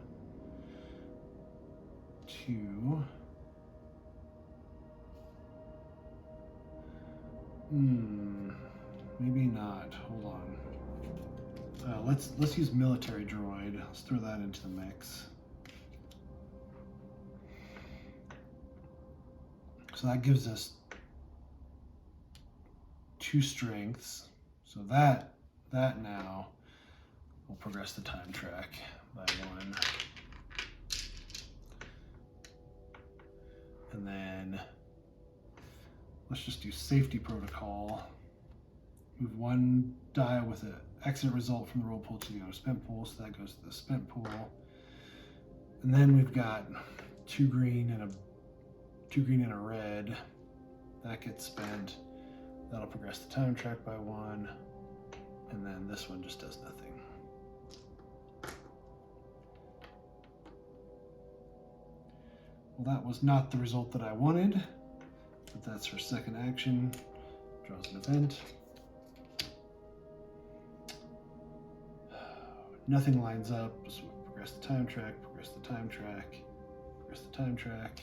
2. Maybe not. Hold on. Let's use military droid. Let's throw that into the mix. So that gives us 2 strengths. So that now will progress the time track by 1. And then let's just do safety protocol. Move 1 die with an exit result from the roll pool to the other spent pool, so that goes to the spent pool. And then we've got 2 green and a red. That gets spent. That'll progress the time track by 1. And then this one just does nothing. Well, that was not the result that I wanted, but that's her second action. Draws an event. Nothing lines up, so we progress the time track, progress the time track, progress the time track.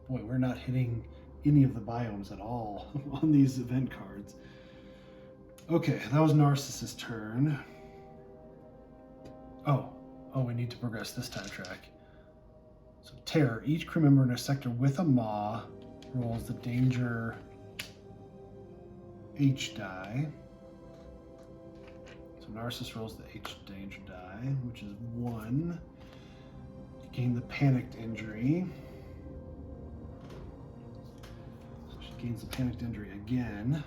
Boy, we're not hitting any of the biomes at all on these event cards. Okay, that was Narcissus' turn. Oh, we need to progress this time track. So Terror, each crew member in a sector with a Maw rolls the danger H die. So Narcissus rolls the H danger die, which is 1. You gain the panicked injury. So she gains the panicked injury again.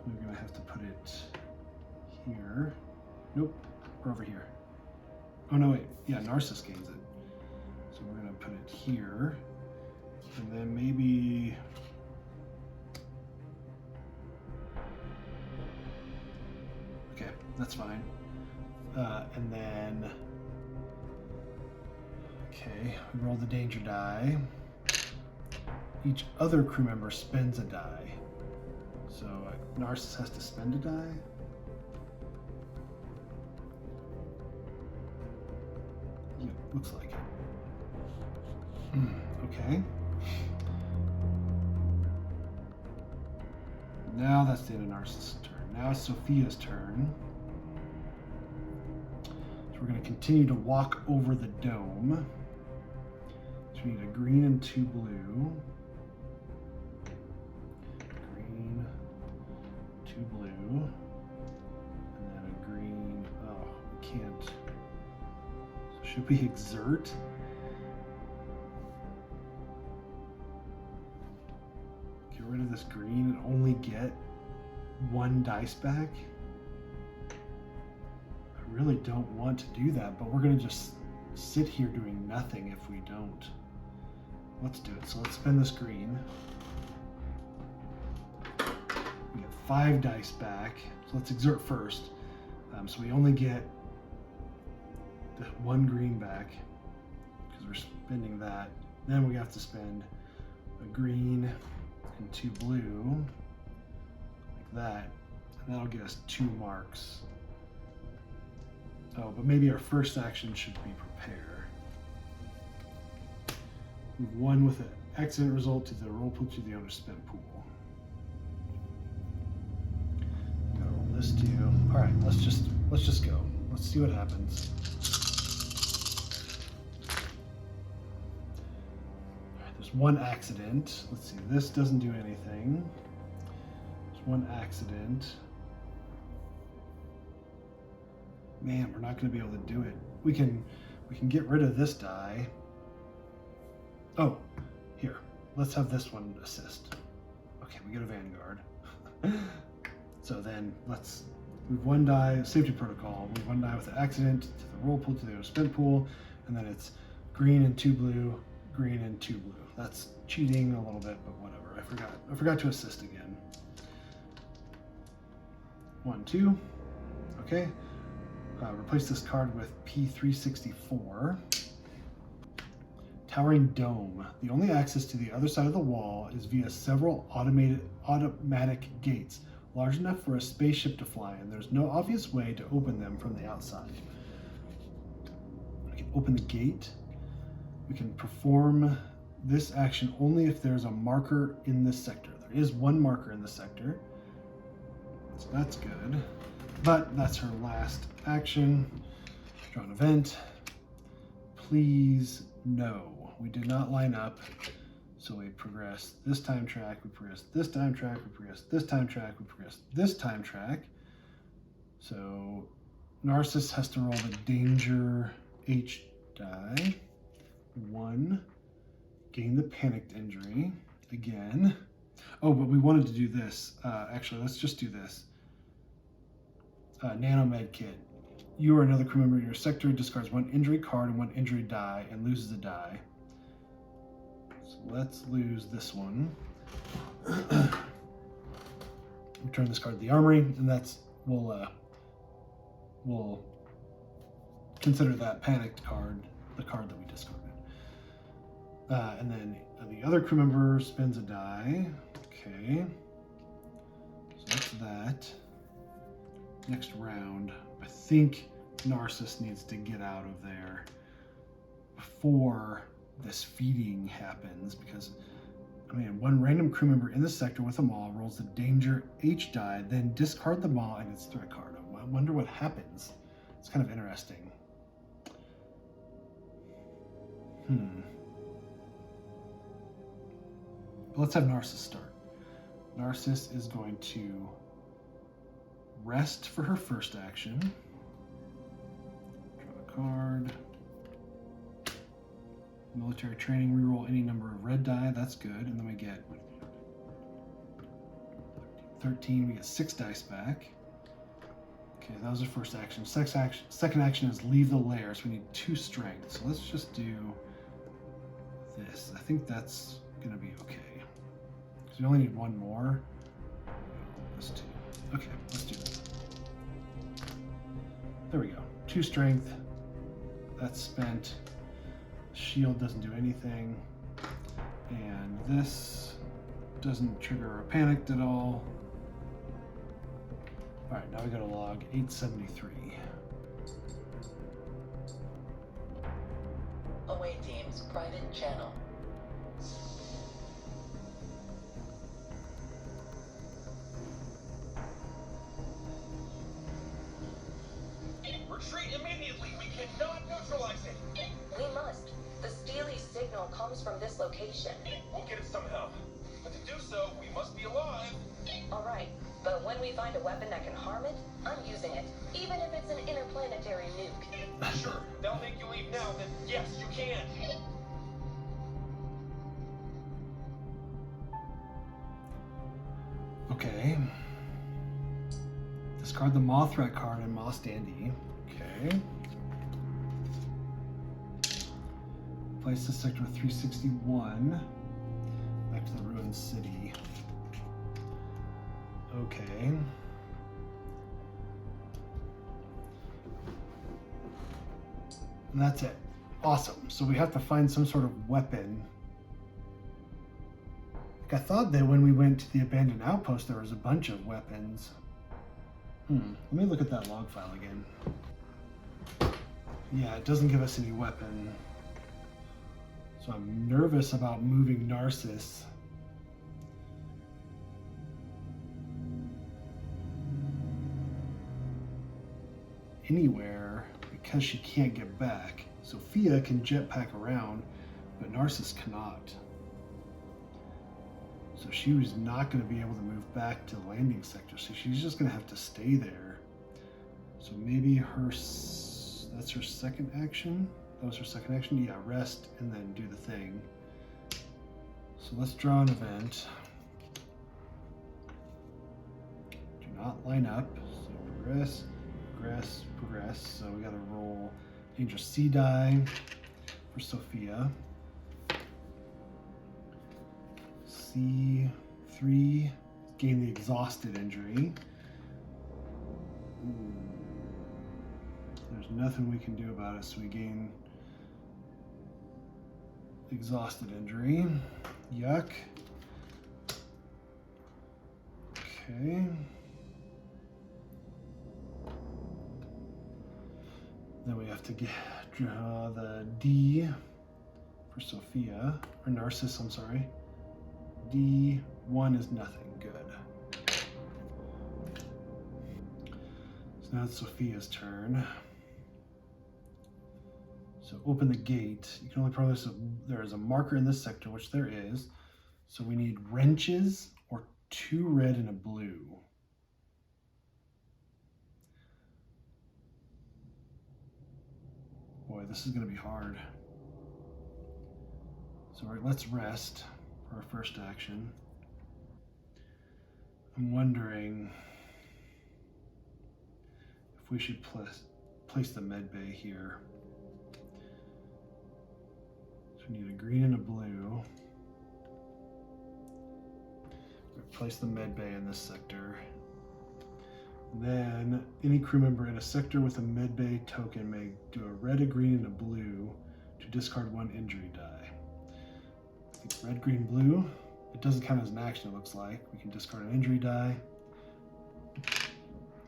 We're gonna have to put it here. Nope, we're over here. Oh no, wait, yeah, Narcissus gains it. So we're gonna put it here. And then maybe, okay, that's fine. And then, okay, we roll the danger die. Each other crew member spends a die. So Narcissus has to spend a die. Yeah, looks like it. Okay. Now that's the end of Narcissus' turn. Now it's Sophia's turn. So we're going to continue to walk over the dome. So we need a green and 2 blue. Green, 2 blue, and then a green. Oh, we can't. So should we exert? Get rid of this green and only get 1 dice back? I really don't want to do that, but we're going to just sit here doing nothing if we don't. Let's do it. So let's spend this green. We get 5 dice back. So let's exert first. So we only get the 1 green back because we're spending that. Then we have to spend a green and 2 blue, like that. And that'll get us 2 marks. Oh, but maybe our first action should be prepare. Move 1 with an accident result to the roll pool to the owner's spent pool. Gotta roll this too. All right, let's just go. Let's see what happens. All right, there's 1 accident. Let's see. This doesn't do anything. There's 1 accident. Man, we're not going to be able to do it. We can get rid of this die. Oh, here. Let's have this one assist. Okay, we get a Vanguard. So then let's move 1 die, safety protocol. Move 1 die with an accident to the roll pool to the other spent pool, and then it's green and 2 blue, green and 2 blue. That's cheating a little bit, but whatever. I forgot to assist again. 1, 2. Okay. Replace this card with P364. Towering Dome. The only access to the other side of the wall is via several automatic gates, large enough for a spaceship to fly, and there's no obvious way to open them from the outside. We can open the gate. We can perform this action only if there's a marker in this sector. There is one marker in the sector, so that's good. But that's her last action. Draw an event. Please, no. We did not line up. So we progress this time track, we progress this time track, we progress this time track, we progress this time track. So Narcissus has to roll the danger H die. 1. Gain the panicked injury. Again. Oh, but we wanted to do this. Actually, let's just do this. Nanomed kit. You or another crew member in your sector discards 1 injury card and 1 injury die and loses a die. So let's lose this one. Return this card to the armory, and that's we'll consider that panicked card the card that we discarded. And then the other crew member spends a die. Okay. So that's that. Next round, I think Narcissus needs to get out of there before this feeding happens, because I mean, 1 random crew member in the sector with them all rolls the danger H die, then discard them all and its threat card. I wonder what happens. It's kind of interesting. Let's have Narcissus start. Narcissus is going to rest for her first action. Draw a card. Military training, reroll any number of red die, that's good. And then we get 13, we get 6 dice back. Okay, that was her first action. Second action is leave the lair, so we need 2 strength. So let's just do this. I think that's gonna be okay. Because we only need 1 more. Let's do, okay, let's do that. There we go, 2 strength. That's spent. Shield doesn't do anything. And this doesn't trigger a panicked at all. Alright, now we got a log 873. Away teams, private channel. Retreat immediately! We cannot neutralize it! We must. The Steely signal comes from this location. We'll get it somehow. But to do so, we must be alive. Alright, but when we find a weapon that can harm it, I'm using it. Even if it's an interplanetary nuke. Sure, they'll make you leave now, then yes, you can. Okay. Discard the Maw threat card and Maw standee. Okay. Place the sector 361 back to the ruined city. Okay. And that's it. Awesome. So we have to find some sort of weapon. Like I thought that when we went to the abandoned outpost, there was a bunch of weapons. Let me look at that log file again. Yeah, it doesn't give us any weapon. So I'm nervous about moving Narcissus. Anywhere because she can't get back. Sophia can jetpack around, but Narcissus cannot. So she was not going to be able to move back to the landing sector. So she's just going to have to stay there. So maybe that's her second action. That was her second action. Yeah, rest and then do the thing. So let's draw an event. Do not line up. So progress, progress, progress. So we got to roll danger C die for Sophia. C3, gain the exhausted injury. There's nothing we can do about it, so we gain exhausted injury. Yuck. Okay. Then we have to draw the D for Sophia, or Narcissus, I'm sorry. D, 1 is nothing. Good. So now it's Sophia's turn. So open the gate. You can only progress. There is a marker in this sector, which there is. So we need wrenches or 2 red and a blue. Boy, this is going to be hard. So let's rest for our first action. I'm wondering if we should place the med bay here. So we need a green and a blue. Place the med bay in this sector. Then any crew member in a sector with a med bay token may do a red, a green, and a blue to discard 1 injury die. I think red, green, blue. It doesn't count as an action, it looks like. We can discard an injury die.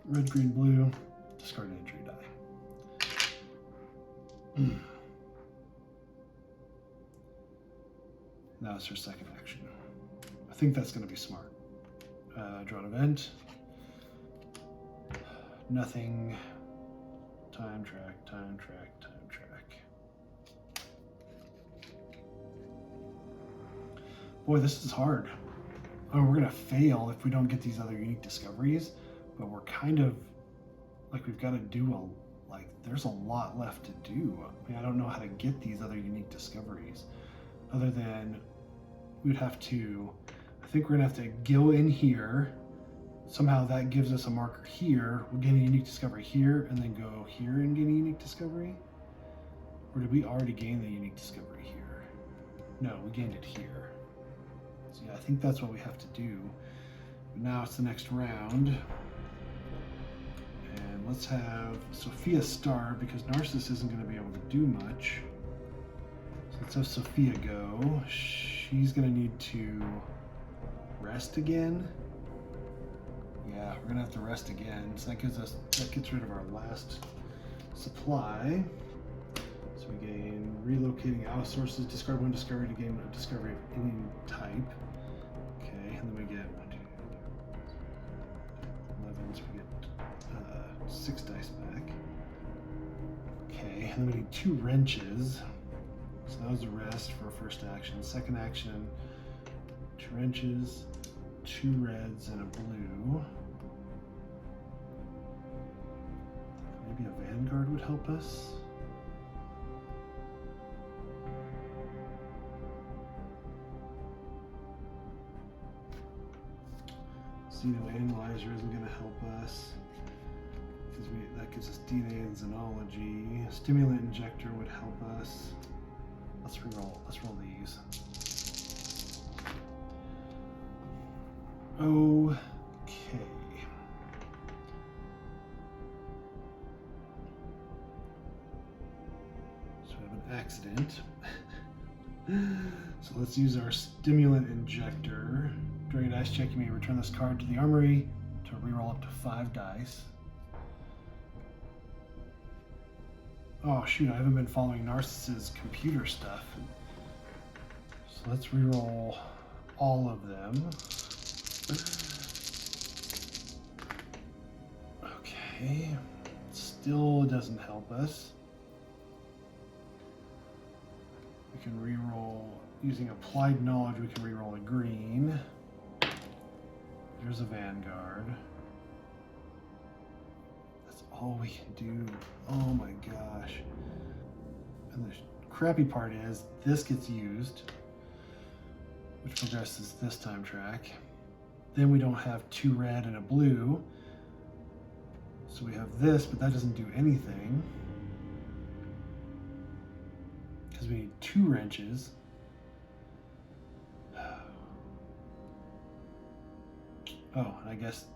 Red, green, blue. Discard an injury die. Now it's her second action. I think that's going to be smart. Draw an event. Nothing. Time track, time track, time track. Boy, this is hard. Oh, we're going to fail if we don't get these other unique discoveries, but we're kind of like we've got to do there's a lot left to do. I mean, I don't know how to get these other unique discoveries other than we'd have to, I think we're gonna have to go in here. Somehow that gives us a marker here. We'll gain a unique discovery here and then go here and gain a unique discovery. Or did we already gain the unique discovery here? No, we gained it here. So yeah, I think that's what we have to do. But now it's the next round. And let's have Sophia start because Narcissus isn't gonna be able to do much. So let's have Sophia go. She's gonna need to rest again. Yeah, we're gonna have to rest again. So that gets rid of our last supply. So we gain relocating out sources, discard 1 discovery to gain a discovery of any type. Okay, and then we get 11, so we get 6 dice back. Okay, and then we need 2 wrenches. So that was a rest for first action. Second action, 2 wrenches, 2 reds, and a blue. Maybe a Vanguard would help us. Xeno Analyzer isn't going to help us because that gives us DNA and Xenology. Stimulant Injector would help us. Let's roll these. Okay. So we have an accident. So let's use our Stimulant Injector. During a dice check, you may return this card to the armory to reroll up to 5 dice. Oh shoot, I haven't been following Narciss's computer stuff. So let's reroll all of them. Okay, still doesn't help us. We can reroll, using applied knowledge, we can reroll a green. There's a Vanguard. All we can do. Oh my gosh. And the crappy part is this gets used, which progresses this time track. Then we don't have 2 red and a blue. So we have this, but that doesn't do anything. Because we need 2 wrenches. Oh, and I guess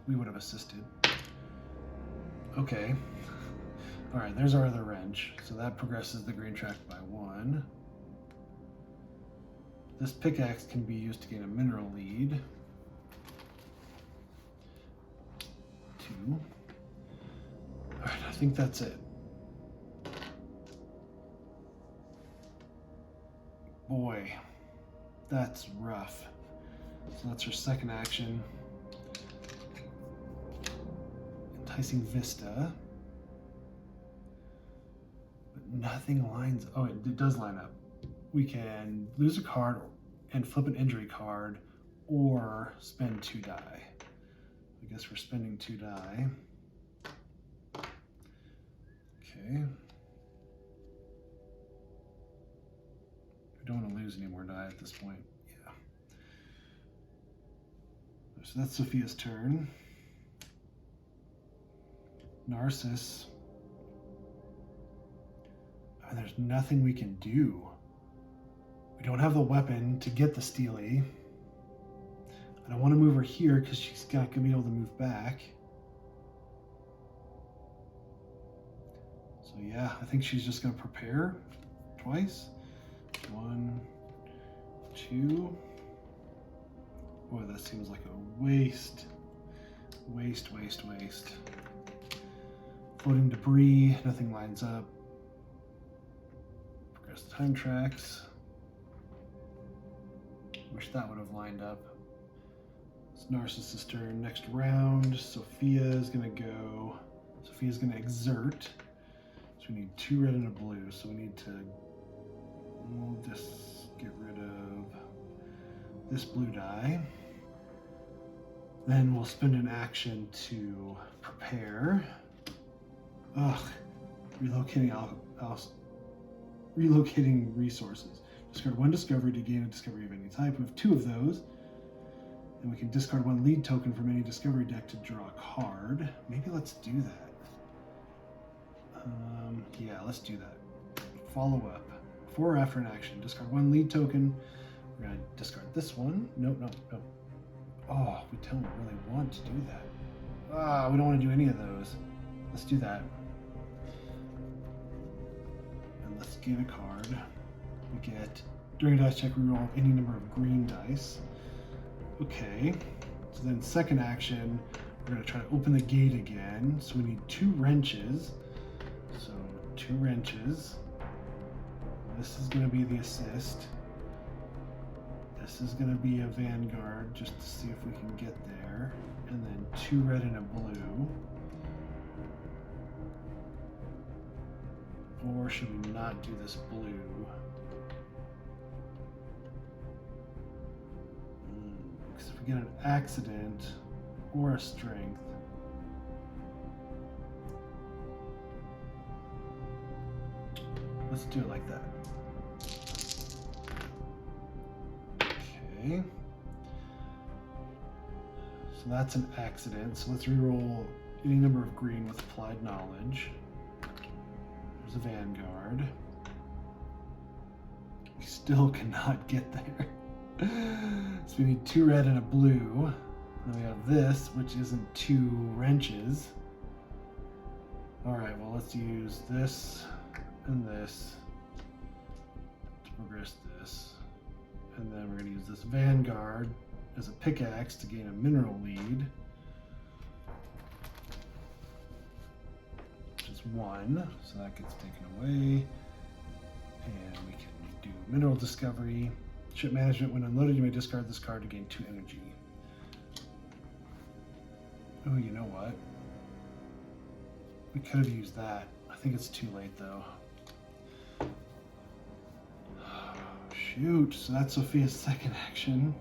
we would have assisted. Okay. All right, there's our other wrench. So that progresses the green track by 1. This pickaxe can be used to gain a mineral lead. 2. All right, I think that's it. Boy, that's rough. So that's her second action. Enticing Vista. But nothing lines. Oh, it does line up. We can lose a card and flip an injury card, or spend 2 die. I guess we're spending 2 die. Okay. We don't want to lose any more die at this point. Yeah. So that's Sophia's turn. Narcissus. And there's nothing we can do. We don't have the weapon to get the Steely. I don't want to move her here because she's not going to be able to move back. So yeah, I think she's just going to prepare twice. 1, 2. Boy, that seems like a waste. Waste. Floating debris, nothing lines up. Progress time tracks. Wish that would have lined up. It's Narcissus' turn. Next round, Sophia's gonna go. Sophia's gonna exert. So we need 2 red and a blue. So we need to just get rid of this blue die. Then we'll spend an action to prepare. Ugh, relocating resources. Discard 1 discovery to gain a discovery of any type. We have 2 of those. And we can discard 1 lead token from any discovery deck to draw a card. Maybe let's do that. Yeah, let's do that. Follow up. Before or after an action, discard 1 lead token. We're going to discard this one. Nope. Oh, we don't really want to do that. We don't want to do any of those. Let's do that. And let's gain a card. We get, during a dice check, we roll any number of green dice. Okay, so then second action, we're going to try to open the gate again. So we need 2 wrenches. So 2 wrenches. This is going to be the assist. This is going to be a Vanguard, just to see if we can get there. And then 2 red and a blue. Or should we not do this blue? Because if we get an accident or a strength, let's do it like that. Okay. So that's an accident. So let's reroll any number of green with applied knowledge. There's a Vanguard. We still cannot get there. So we need 2 red and a blue. And then we have this, which isn't 2 wrenches. Alright, well let's use this and this to progress this. And then we're going to use this Vanguard as a pickaxe to gain a mineral lead. Which is 1, so that gets taken away. And we can do mineral discovery. Ship management, when unloaded, you may discard this card to gain 2 energy. Oh, you know what? We could have used that. I think it's too late though. Shoot, so that's Sophia's second action.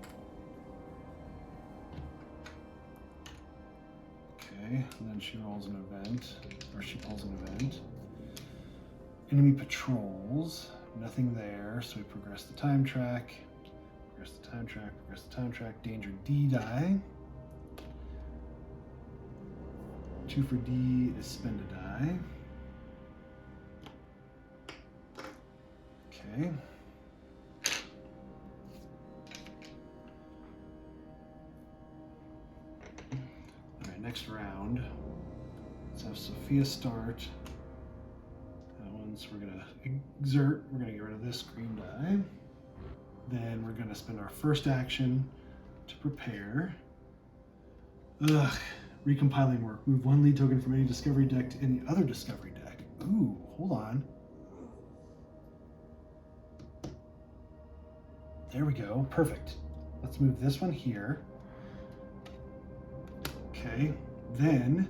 Okay, and then she rolls an event, or she pulls an event. Enemy patrols, nothing there, so we progress the time track. Progress the time track, danger D die. 2 for D is spend a die. Okay. Alright, next round. Let's have Sophia start. That one's, we're gonna exert, we're gonna get rid of this green die. Then we're gonna spend our first action to prepare. Ugh, recompiling work. Move 1 lead token from any discovery deck to any other discovery deck. Ooh, hold on. There we go, perfect. Let's move this one here. Okay, then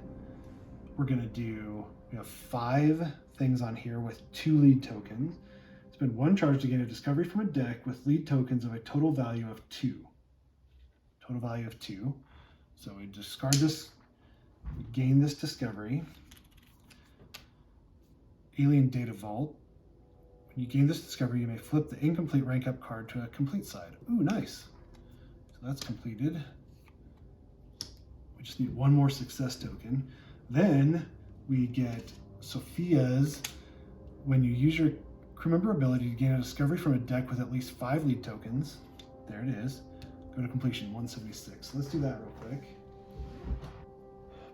we're gonna do, we have 5 things on here with 2 lead tokens. Spend 1 charge to gain a discovery from a deck with lead tokens of a total value of 2. Total value of 2. So we discard this, we gain this discovery. Alien Data Vault. When you gain this discovery, you may flip the incomplete rank up card to a complete side. Ooh, nice. So that's completed. We just need 1 more success token. Then we get Sophia's, when you use your crew member ability to gain a discovery from a deck with at least 5 lead tokens. There it is. Go to completion, 176. Let's do that real quick.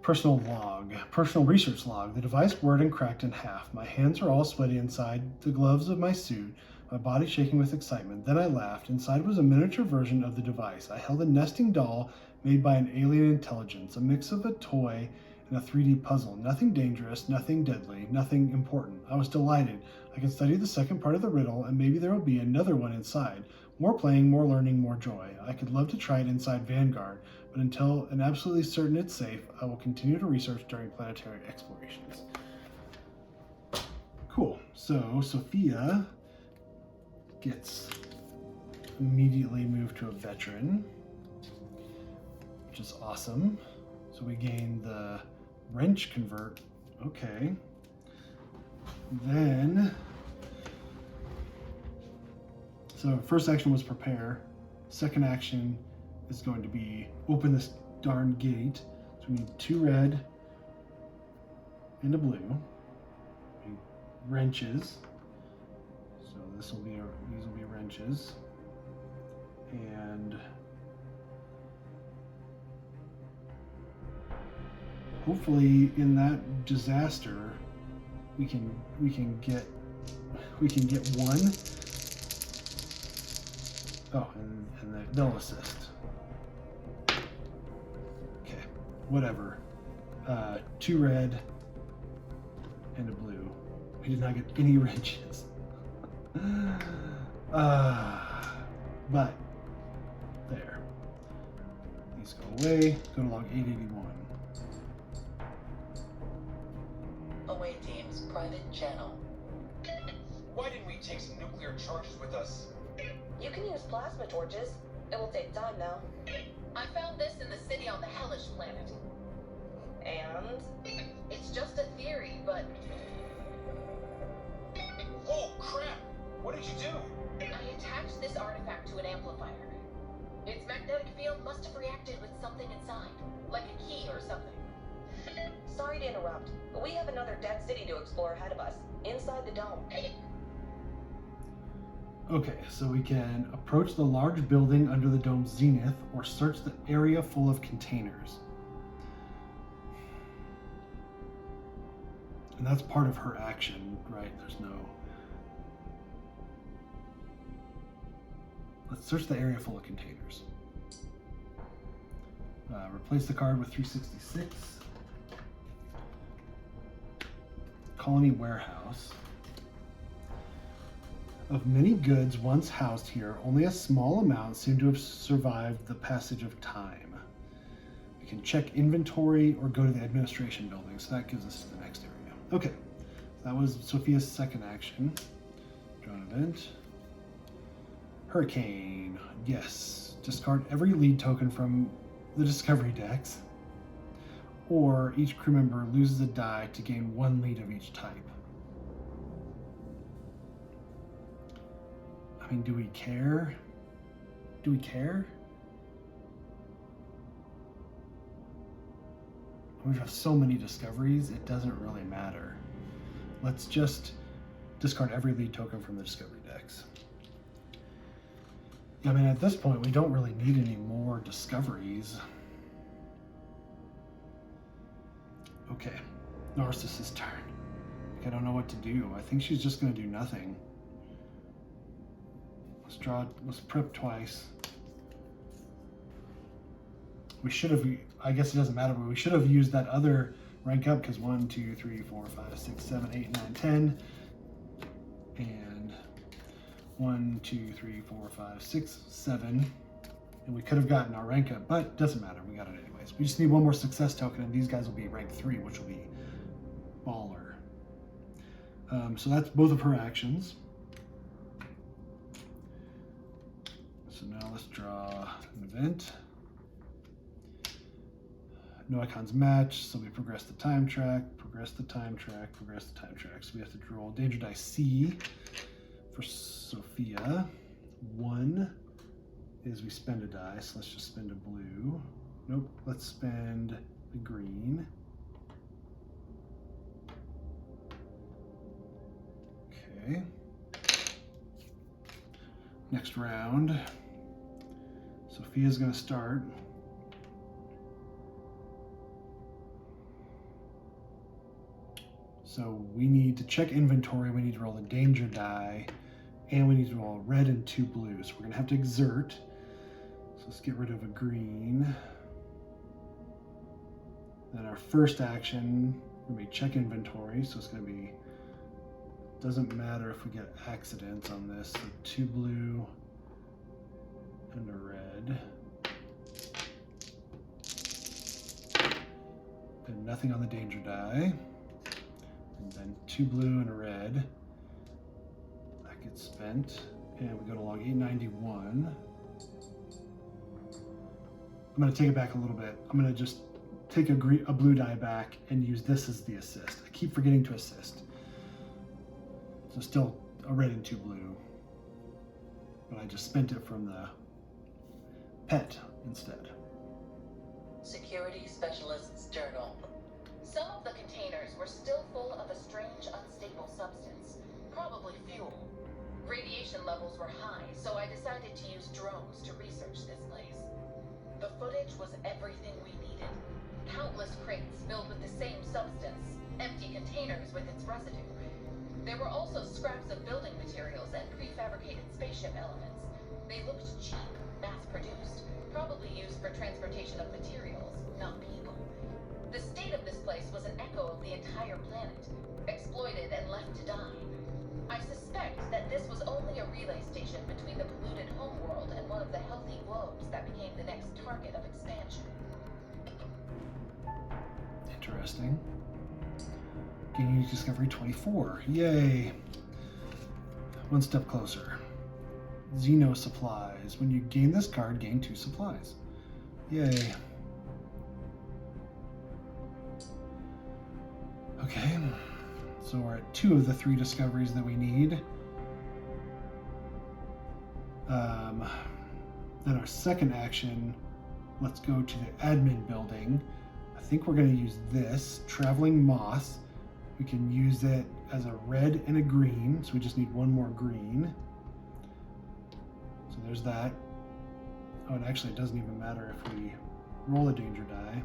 Personal log, personal research log. The device whirred and cracked in half. My hands are all sweaty inside the gloves of my suit, my body shaking with excitement. Then I laughed. Inside was a miniature version of the device. I held a nesting doll made by an alien intelligence, a mix of a toy and a 3D puzzle. Nothing dangerous, nothing deadly, nothing important. I was delighted. I can study the second part of the riddle, and maybe there will be another one inside. More playing, more learning, more joy. I could love to try it inside Vanguard, but until I'm absolutely certain it's safe, I will continue to research during planetary explorations. Cool. So Sophia gets immediately moved to a veteran, which is awesome. So we gain the wrench convert. Okay. Then, so first action was prepare. Second action is going to be open this darn gate. So we need 2 red and a blue. We need wrenches. So these will be wrenches. And hopefully in that disaster we can get 1. Oh, and they'll assist. Okay, whatever. 2 red and a blue. We did not get any wrenches. But there. These go away. Go to log 881. Away teams, private channel. Why didn't we take some nuclear charges with us? You can use plasma torches. It will take time now. I found this in the city on the hellish planet. And It's just a theory, but Oh crap! What did you do? I attached this artifact to an amplifier. Its magnetic field must have reacted with something inside, like a key or something. sorry to interrupt, but we have another dead city to explore ahead of us, inside the dome. Okay, so we can approach the large building under the dome's zenith or search the area full of containers. And that's part of her action, right? There's no... Let's search the area full of containers. Replace the card with 366. Colony warehouse. Of many goods once housed here, only a small amount seem to have survived the passage of time. We can check inventory or go to the administration building, so that gives us the next area. Okay, that was Sophia's second action. Drone event. Hurricane, yes. Discard every lead token from the discovery decks, or each crew member loses a die to gain 1 lead of each type. I mean, do we care? Do we care? We have so many discoveries, it doesn't really matter. Let's just discard every lead token from the discovery decks. I mean, at this point, we don't really need any more discoveries. Okay, Narcissus' turn. I don't know what to do. I think she's just going to do nothing. Let's prep twice. We should have, I guess it doesn't matter, but we should have used that other rank up, because 1, 2, 3, 4, 5, 6, 7, 8, 9, 10. And 1, 2, 3, 4, 5, 6, 7. And we could have gotten our rank up, but doesn't matter. We got it anyways. We just need one more success token, and these guys will be rank 3, which will be baller. So that's both of her actions. So now let's draw an event. No icons match, so we progress the time track, progress the time track, progress the time track. So we have to roll danger die C for Sophia. 1 is we spend a die, so let's just spend a blue. Nope, let's spend a green. Okay. Next round. Sophia's going to start. So we need to check inventory, we need to roll the danger die, and we need to roll a red and 2 blues. We're going to have to exert. So let's get rid of a green. Then our first action, we're going to be check inventory, so it's going to be, doesn't matter if we get accidents on this, so 2 blue and a red. And nothing on the danger die. And then 2 blue and a red. That gets spent. And we go to log 891. I'm going to take it back a little bit. I'm going to just take a blue die back and use this as the assist. I keep forgetting to assist. So still a red and 2 blue. But I just spent it from the pet instead. Security Specialist's Journal. Some of the containers were still full of a strange, unstable substance, probably fuel. Radiation levels were high, so I decided to use drones to research this place. The footage was everything we needed. Countless crates filled with the same substance, empty containers with its residue. There were also scraps of building materials and prefabricated spaceship elements. They looked cheap, mass-produced, probably used for transportation of materials, not people. The state of this place was an echo of the entire planet, exploited and left to die. I suspect that this was only a relay station between the polluted homeworld and one of the healthy globes that became the next target of expansion. Interesting. Gaining discovery 24. Yay! One step closer. Xeno supplies. When you gain this card, gain 2 supplies. Yay. Okay. So we're at 2 of the 3 discoveries that we need. Then our second action, let's go to the admin building. I think we're going to use this, Traveling Moss. We can use it as a red and a green, so we just need 1 more green. So there's that. Oh, and actually it doesn't even matter if we roll a danger die.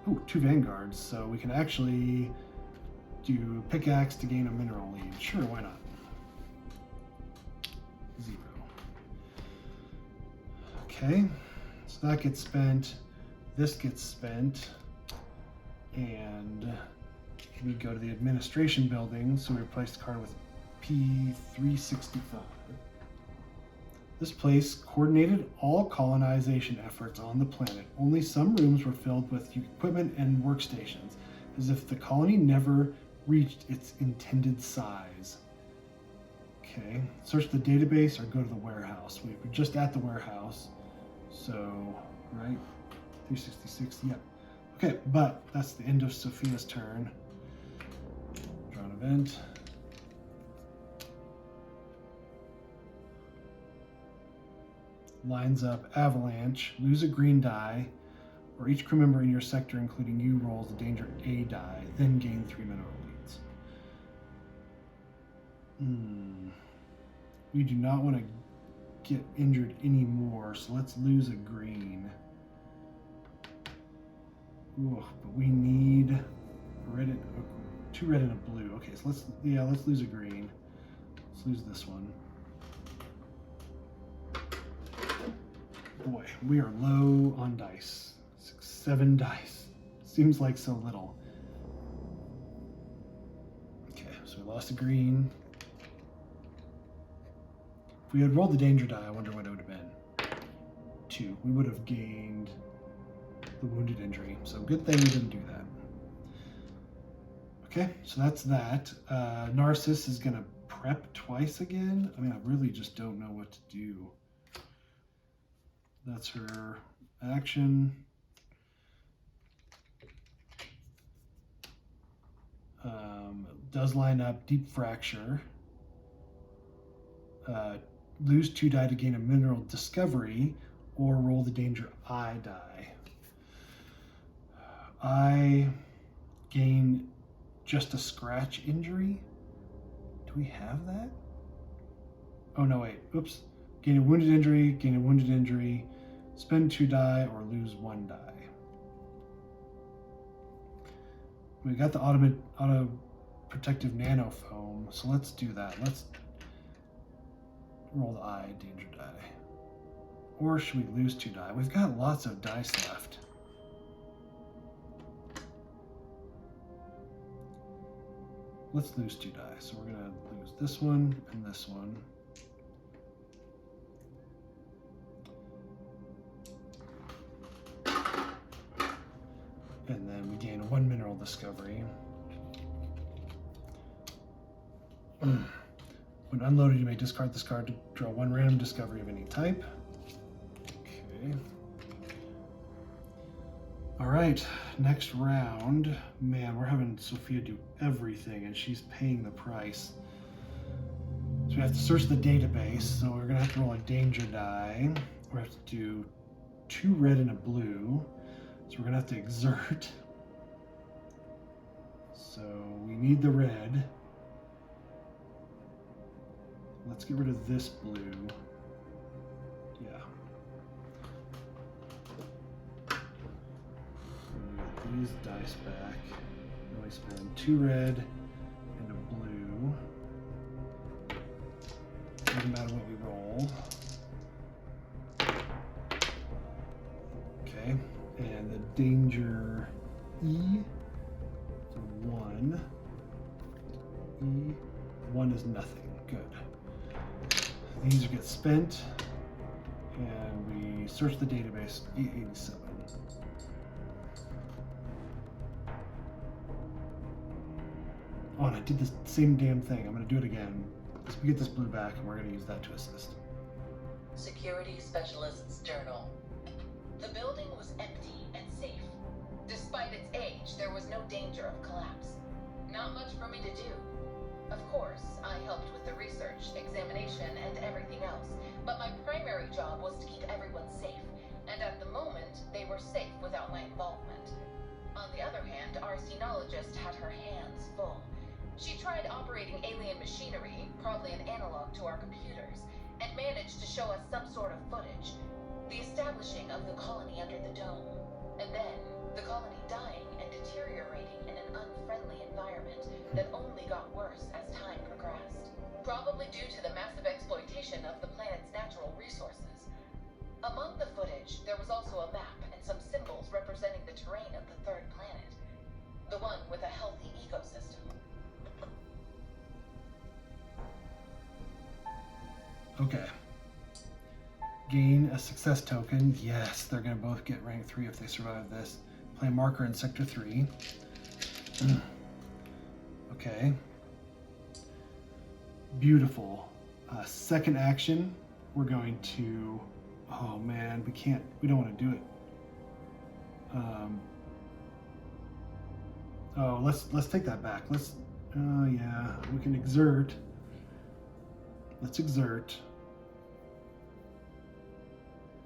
Ooh, 2 Vanguards, so we can actually do pickaxe to gain a mineral lead. Sure, why not? 0. Okay, so that gets spent. This gets spent. And we go to the administration building, so we replace the card with P365. This place coordinated all colonization efforts on the planet. Only some rooms were filled with equipment and workstations, as if the colony never reached its intended size. Okay, search the database or go to the warehouse. We're just at the warehouse, so, right? 366, yep. Okay, but that's the end of Sophia's turn. Draw an event. Lines up avalanche, lose a green die, or each crew member in your sector, including you, rolls a danger A die, then gain 3 mineral leads. We do not want to get injured anymore, so let's lose a green. Ooh, but we need a red and 2 red and a blue. Okay, so let's lose a green. Let's lose this one. Boy, we are low on dice. 7 dice. Seems like so little. Okay, so we lost a green. If we had rolled the danger die, I wonder what it would have been. 2. We would have gained the wounded injury. So good thing we didn't do that. Okay, so that's that. Narcissus is going to prep twice again. I mean, I really just don't know what to do. That's her action. Does line up deep fracture. Lose 2 die to gain a mineral discovery, or roll the danger I die. I gain just a scratch injury. Do we have that? Oh no, wait. Oops. Gain a wounded injury, gain a wounded injury, spend 2 die, or lose 1 die. We got the auto protective nano foam, so let's do that. Let's roll the I danger die. Or should we lose 2 die? We've got lots of dice left. Let's lose 2 die. So we're gonna lose this one and this one. And then we gain 1 mineral discovery. When unloaded, you may discard this card to draw 1 random discovery of any type. Okay. All right, next round. Man, we're having Sophia do everything, and she's paying the price. So we have to search the database, so we're gonna have to roll a danger die. We have to do 2 red and a blue. So we're gonna have to exert. So we need the red. Let's get rid of this blue. Yeah. These dice back. Then we spend 2 red and a blue. Doesn't matter what we roll. Okay, and the danger E, so 1. E, 1 is nothing. Good. These get spent, and we search the database. 887. Oh, and I did the same damn thing. I'm going to do it again. We get this blue back, and we're going to use that to assist. Security Specialist's Journal. The building was empty and safe. Despite its age, there was no danger of collapse. Not much for me to do. Of course, I helped with the research, examination, and everything else, but my primary job was to keep everyone safe, and at the moment, they were safe without my involvement. On the other hand, our xenologist had her hands full. She tried operating alien machinery, probably an analog to our computers, and managed to show us some sort of footage. The establishing of the colony under the dome, and then the colony dying and deteriorating in an unfriendly environment that only got worse as time progressed. Probably due to the massive exploitation of the planet's natural resources. Among the footage, there was also a map and some symbols representing the terrain of the 3rd planet. The one with a healthy ecosystem. Okay. Gain a success token. Yes, they're going to both get rank 3 if they survive this. Play a marker in sector 3. Okay. Beautiful. Second action, we're going to... Oh man, we don't want to do it. Oh, let's take that back. Yeah, we can exert. Let's exert.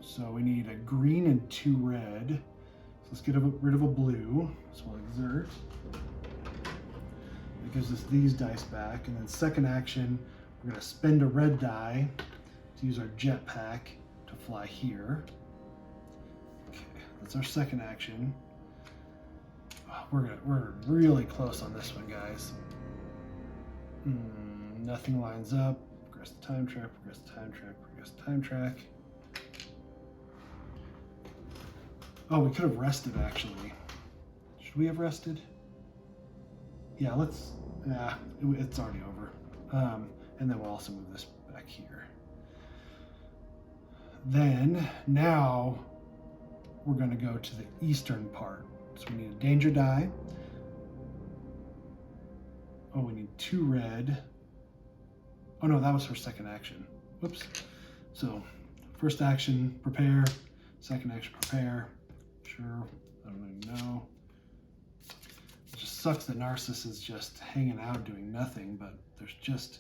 So we need a green and 2 red. So let's get rid of a blue. So we'll exert. That gives us these dice back. And then second action, we're going to spend a red die to use our jetpack to fly here. Okay, that's our second action. We're really close on this one, guys. Nothing lines up. Progress the time track, progress the time track, progress the time track. Oh, we could have rested, actually. Should we have rested? Yeah, it's already over. And then we'll also move this back here. Then, now, we're going to go to the eastern part. So we need a danger die. Oh, we need 2 red. Oh no, that was her second action. Whoops. So, first action, prepare. Second action, prepare. Sure, I don't even know. It just sucks that Narcissus is just hanging out doing nothing, but there's just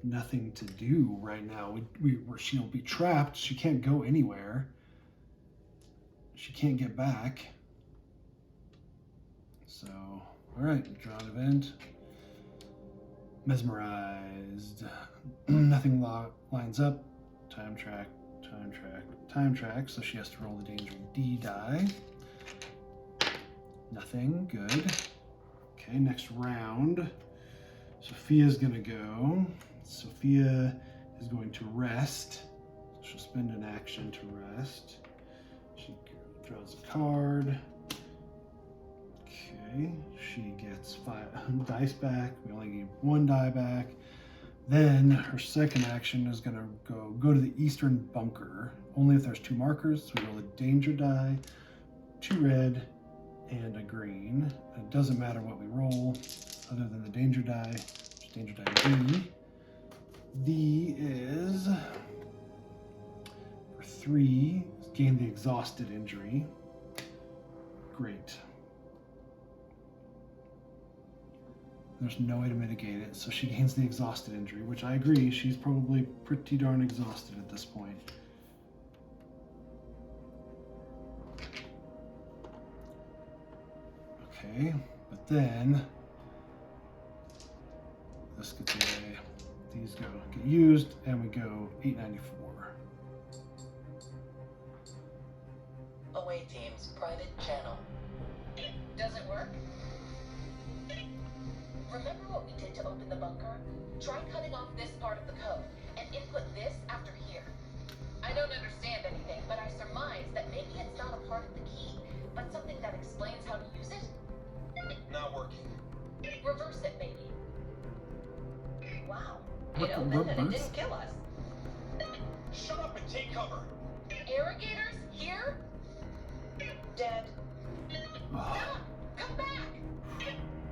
nothing to do right now. She'll be trapped. She can't go anywhere. She can't get back. So, all right, draw an event. Mesmerized. Nothing lines up. Time track, time track, time track. So she has to roll the danger D die. Nothing. Good. Okay, next round. Sophia's gonna go. Sophia is going to rest. She'll spend an action to rest. She draws a card. Okay, she gets 5 dice back. We only need 1 die back. Then her second action is gonna go to the eastern bunker. Only if there's 2 markers. So we roll a danger die, 2 red, and a green. It doesn't matter what we roll other than the danger die. Which danger die D. D is for 3. Gain the exhausted injury. Great. There's no way to mitigate it, so she gains the exhausted injury, which I agree, she's probably pretty darn exhausted at this point. Okay, but then this gets away. These get used, and we go 894. Away teams, private channel. Does it work? Remember what we did to open the bunker? Try cutting off this part of the code and input this after here. I don't understand anything, but I surmise that maybe it's not a part of the key, but something that explains how to use it? Not working. Reverse it, maybe. Wow. What It the opened and it reverse? didn't kill us. Shut up and take cover. Irrigators? Here? Dead. Oh, Stop! Come back!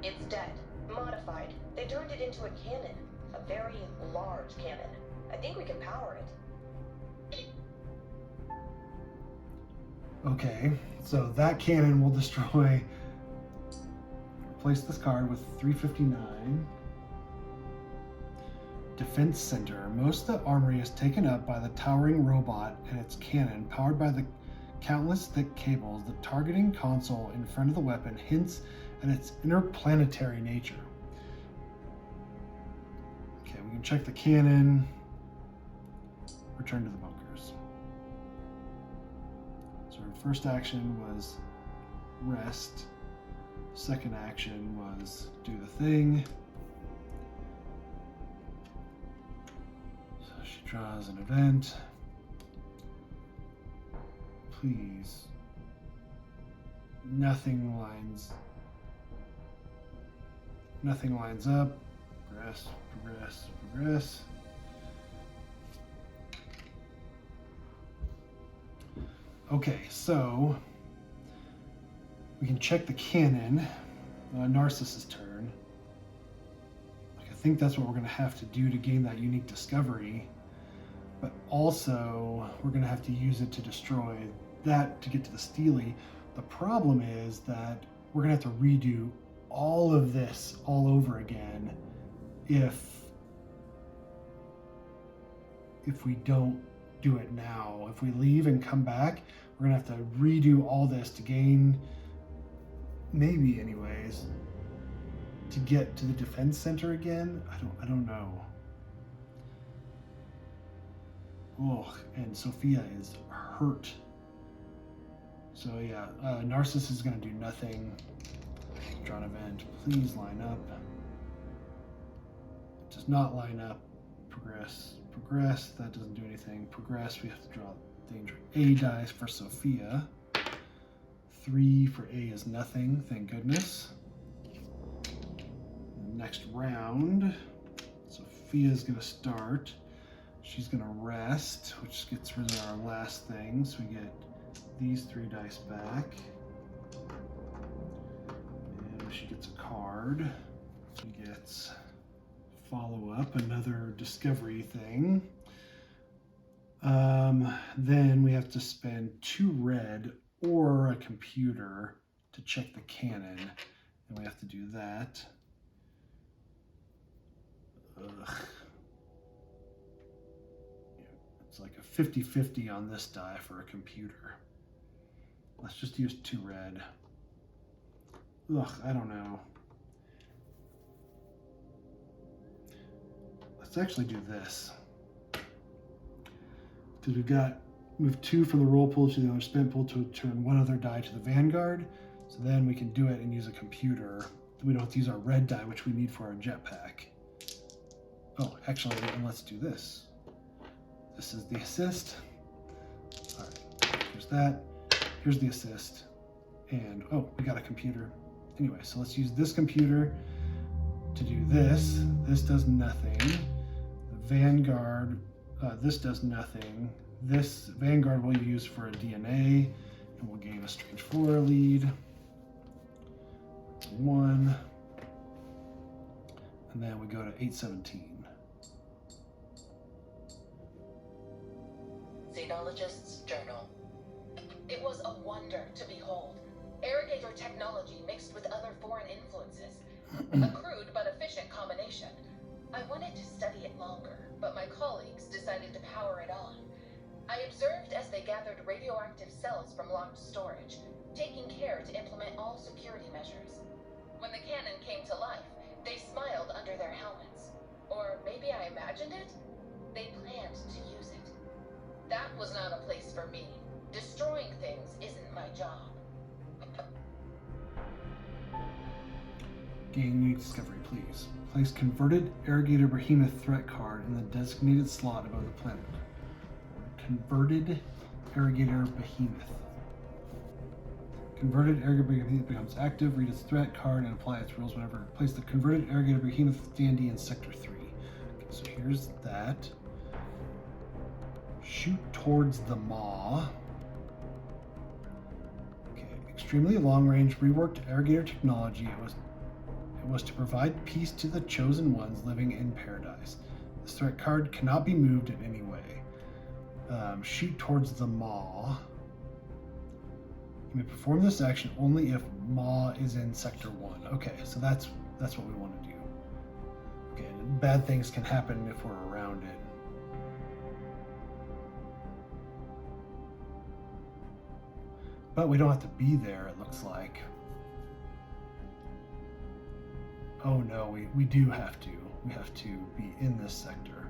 It's dead. Modified. They turned it into a cannon. A very large cannon. I think we can power it. okay, so that cannon will destroy. Replace this card with 359. Defense Center. Most of the armory is taken up by the towering robot and its cannon, powered by the countless thick cables. The targeting console in front of the weapon hints at its interplanetary nature. Okay, we can check the cannon. Return to the bunkers. So our first action was rest. Second action was do the thing. So she draws an event. Please. Nothing lines up. Progress, progress, progress. Okay, so we can check the cannon. Narcissus' turn. I think that's what we're going to have to do to gain that unique discovery. But also, we're going to have to use it to destroy that to get to the Steely. The problem is that we're going to have to redo all of this all over again if we don't do it now. If we leave and come back, we're going to have to redo all this to gain, maybe anyways, to get to the defense center again. I don't know. Oh, and Sophia is hurt. So yeah, Narcissus is going to do nothing. Draw an event. Please line up. It does not line up. Progress. Progress. That doesn't do anything. Progress. We have to draw danger A dice for Sophia. 3 for A is nothing. Thank goodness. Next round, Sophia's going to start. She's gonna rest, which gets rid of our last thing. So we get these 3 dice back. And she gets a card. She gets follow up, another discovery thing. Then we have to spend 2 red or a computer to check the cannon. And we have to do that. Ugh. It's like a 50-50 on this die for a computer. Let's just use 2 red. Ugh, I don't know. Let's actually do this. Because we've got move 2 from the roll pool to the other spent pool to turn 1 other die to the Vanguard. So then we can do it and use a computer. We don't have to use our red die, which we need for our jetpack. Oh, actually, and let's do this. This is the assist. All right, here's that. Here's the assist. And, oh, we got a computer. Anyway, so let's use this computer to do this. This does nothing. The Vanguard, this does nothing. This Vanguard we'll use for a DNA, and we'll gain a Strange 4 lead. 1. And then we go to 817. Xenologist's Journal. It was a wonder to behold. Irrigator technology mixed with other foreign influences. A crude but efficient combination. I wanted to study it longer, but my colleagues decided to power it on. I observed as they gathered radioactive cells from locked storage, taking care to implement all security measures. When the cannon came to life, they smiled under their helmets. Or maybe I imagined it? They planned to use it. That was not a place for me. Destroying things isn't my job. Gain new discovery, please. Place converted Irrigator Behemoth threat card in the designated slot above the planet. Converted Irrigator Behemoth. Converted Irrigator Behemoth becomes active. Read its threat card and apply its rules whenever. Place the converted Irrigator Behemoth standee in Sector 3. Okay, so here's that. Shoot towards the maw. Okay, extremely long-range reworked Irrigator technology. It was to provide peace to the chosen ones living in paradise. This threat card cannot be moved in any way. Shoot towards the maw. You may perform this action only if maw is in Sector 1. Okay, so that's what we want to do. Okay, and bad things can happen if we're around it. But we don't have to be there, it looks like. Oh no, we do have to. We have to be in this sector.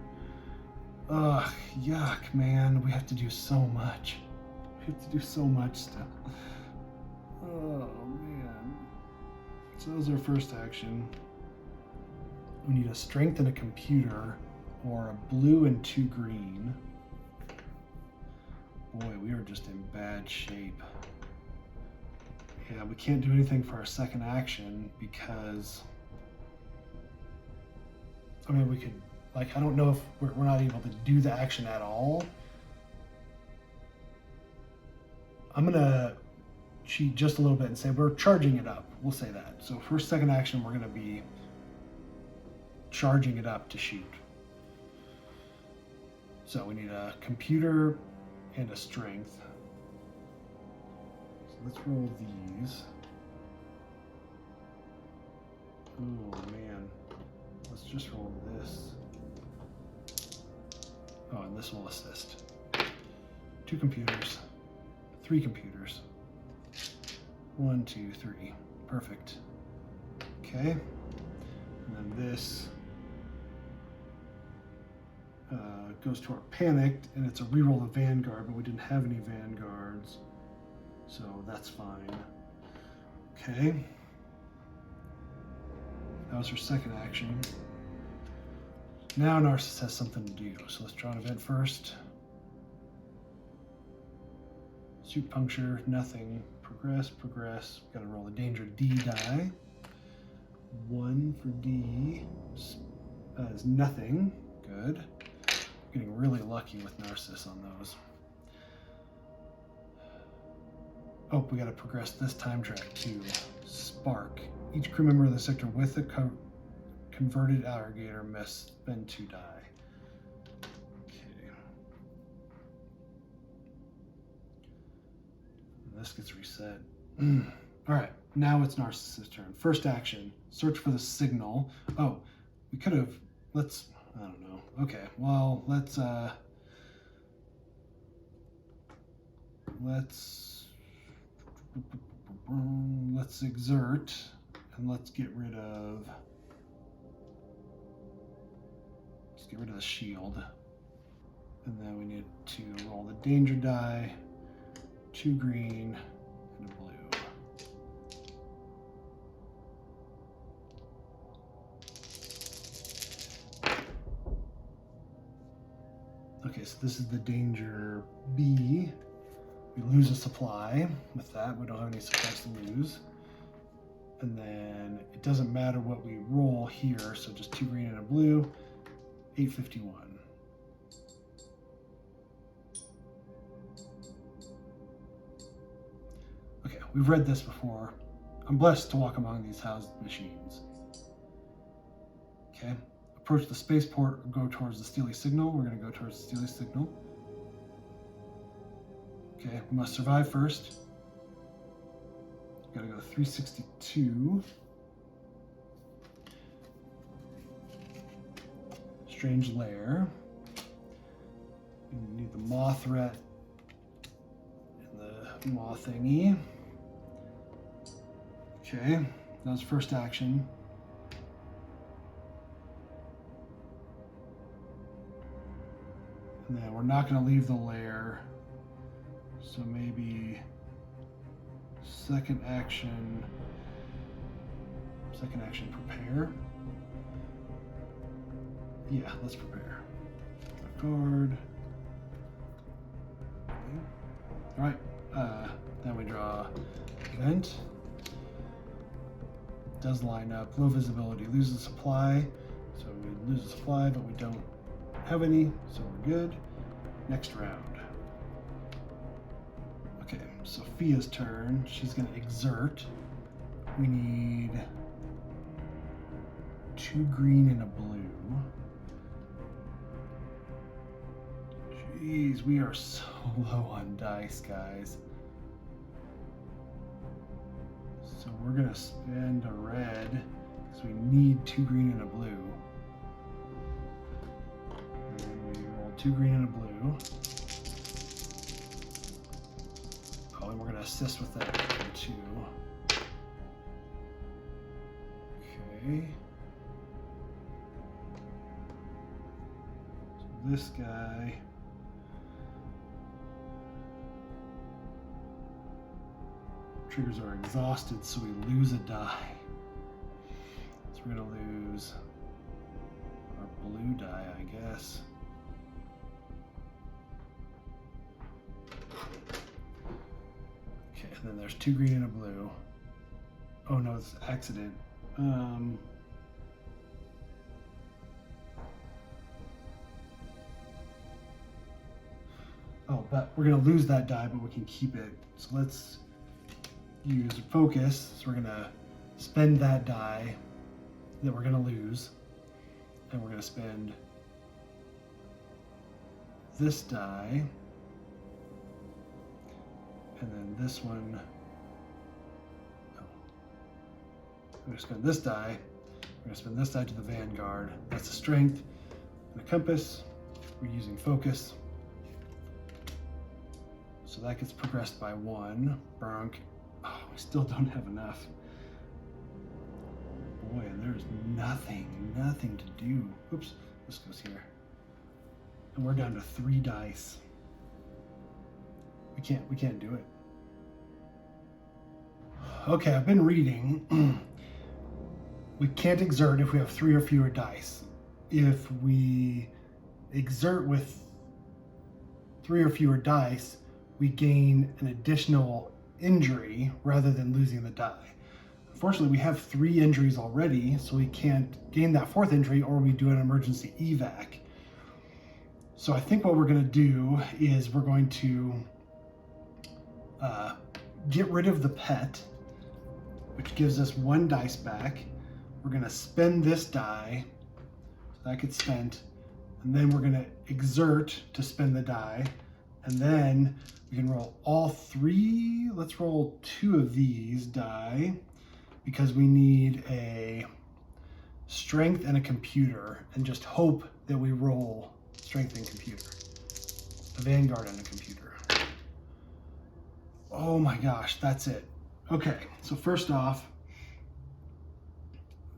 Ugh, yuck, man. We have to do so much. We have to do so much still. Oh, man. So that was our first action. We need a strength and a computer, or a blue and 2 green. Boy, we are just in bad shape. Yeah, we can't do anything for our second action because... I mean, we could, like, I don't know if we're not able to do the action at all. I'm gonna cheat just a little bit and say we're charging it up. We'll say that. So for second action, we're gonna be charging it up to shoot. So we need a computer and a strength. So let's roll these. Oh man. Let's just roll this. Oh, and this will assist. 2 computers. 3 computers. 1, 2, 3. Perfect. Okay. And then this goes to our panicked, and it's a reroll of Vanguard, but we didn't have any Vanguards. So that's fine. Okay. That was her second action. Now Narcissus has something to do, so let's draw an event first. Suit puncture, nothing. Progress, progress. Gotta roll a danger D die. 1 for D is nothing. Good. Getting really lucky with Narcissus on those. Oh, we gotta progress this time track to Spark. Each crew member of the sector with a converted alligator must spend 2 die. Okay. And this gets reset. Alright, now it's Narcissus' turn. First action, search for the signal. Oh, we could have, I don't know. Okay, well, let's exert, and let's get rid of the shield. And then we need to roll the danger die, 2 green and a blue. Okay, so this is the danger B. We lose a supply with that. We don't have any supplies to lose. And then it doesn't matter what we roll here, so just 2 green and a blue, 851. Okay, we've read this before. I'm blessed to walk among these housed machines. Okay, approach the spaceport or go towards the Steely Signal. We're going to go towards the Steely Signal. Okay, we must survive first. Gotta go 362. Strange Lair. We need the Mothret and the Maw thingy. Okay, that was first action. And then we're not going to leave the lair. So maybe second action, prepare. Yeah, let's prepare. Vanguard. Okay. All right, then we draw event. Does line up, low visibility, loses supply. So we lose a supply, but we don't have any, so we're good. Next round. Okay, Sophia's turn. She's gonna exert. We need 2 green and a blue. Jeez, we are so low on dice, guys. So we're gonna spend a red because we need 2 green and a blue. And we roll 2 green and a blue. Oh, and we're gonna assist with that too. Okay. So this guy. Triggers are exhausted, so we lose a die. So we're gonna lose our blue die, I guess. Okay, and then there's 2 green and a blue. Oh no, it's accident. Oh, but we're gonna lose that die, but we can keep it. So let's use focus. So we're gonna spend that die that we're gonna lose, and we're gonna spend this die, and then this one. Oh. We're gonna spend this die. We're gonna spend this die to the Vanguard. That's a strength and a compass. We're using focus, so that gets progressed by 1. Bronk. Oh, we still don't have enough. Boy, and there's nothing to do. Oops, this goes here. And we're down to 3 dice. We can't do it. Okay, I've been reading. We can't exert if we have 3 or fewer dice. If we exert with 3 or fewer dice, we gain an additional injury rather than losing the die. Unfortunately, we have 3 injuries already, so we can't gain that 4th injury, or we do an emergency evac. So I think what we're going to do is we're going to get rid of the pet, which gives us 1 dice back. We're going to spend this die, so that gets spent, and then we're going to exert to spend the die, and then we can roll all 3. Let's roll 2 of these die, because we need a strength and a computer, and just hope that we roll strength and computer. A Vanguard and a computer. Oh my gosh, that's it. Okay, so first off,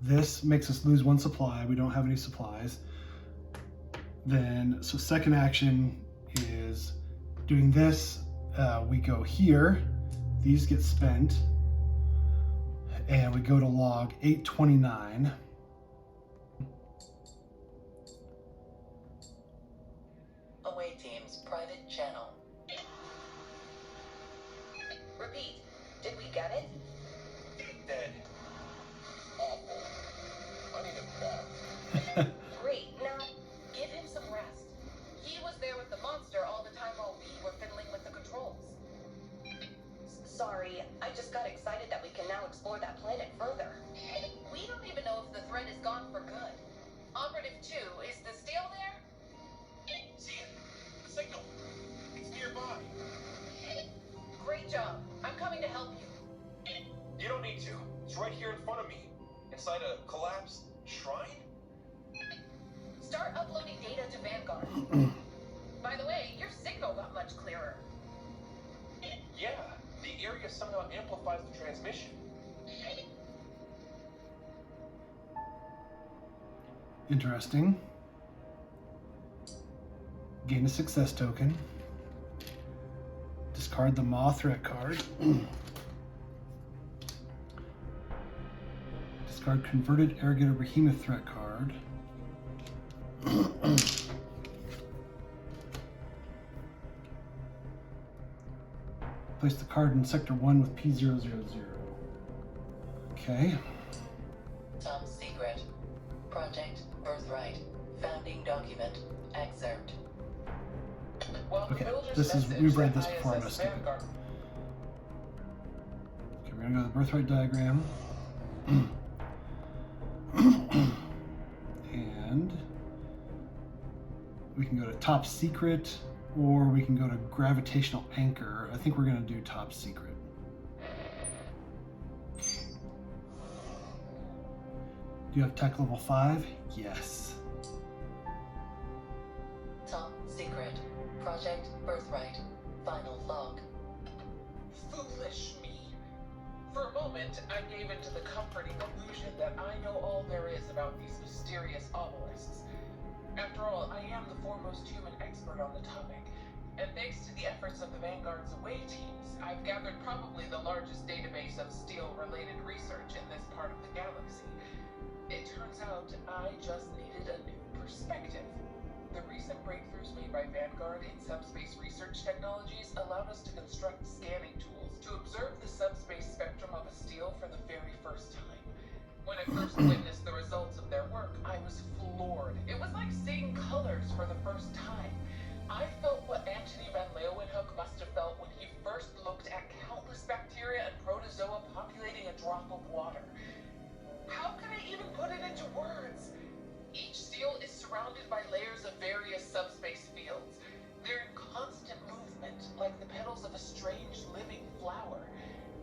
this makes us lose 1 supply. We don't have any supplies. Then, so second action is doing this. We go here, these get spent, and we go to log 829. Away teams, private channel. Repeat, did we get it? Dead. Awful. I need a bath. Great, now Give him some rest. He was there with the monster all the time while we were fiddling with the controls. sorry, I just got excited that we can now explore that planet further. We don't even know if the threat is gone for good. Operative 2, is the steel there? See it? The signal. It's nearby. Great job. I'm coming to help you. You don't need to. It's right here in front of me. Inside a collapsed shrine? Start uploading data to Vanguard. By the way, your signal got much clearer. Yeah, the area somehow amplifies the transmission. Interesting. Gain a success token. Discard the Maw threat card. Discard converted arrogant or behemoth threat card. Place the card in sector 1 with P000. Okay. Top secret. Project Birthright. Founding document. Excerpt. Well, Okay, the builder's this is, message we've read that this before, I'm ISS gonna skip it. Vanguard. Okay, we're gonna go to the birthright diagram. And we can go to top secret, or we can go to gravitational anchor. I think we're gonna do top secret. Do you have tech level 5? Yes. Top secret. Project Birthright. Final log. Foolish me. For a moment, I gave into the comforting illusion that I know all there is about these mysterious obelisks. After all, I am the foremost human expert on the topic, and thanks to the efforts of the Vanguard's away teams, I've gathered probably the largest database of steel-related research in this part of the galaxy. It turns out I just needed a new perspective. The recent breakthroughs made by Vanguard in subspace research technologies allowed us to construct scanning tools to observe the subspace spectrum of a steel for the very first time. When I first witnessed the results of their work, I was floored. It was like seeing colors for the first time. I felt what Antony van Leeuwenhoek must have felt when he first looked at countless bacteria and protozoa populating a drop of water. How can I even put it into words? Each steel is surrounded by layers of various subspace fields. They're in constant movement, like the petals of a strange living flower.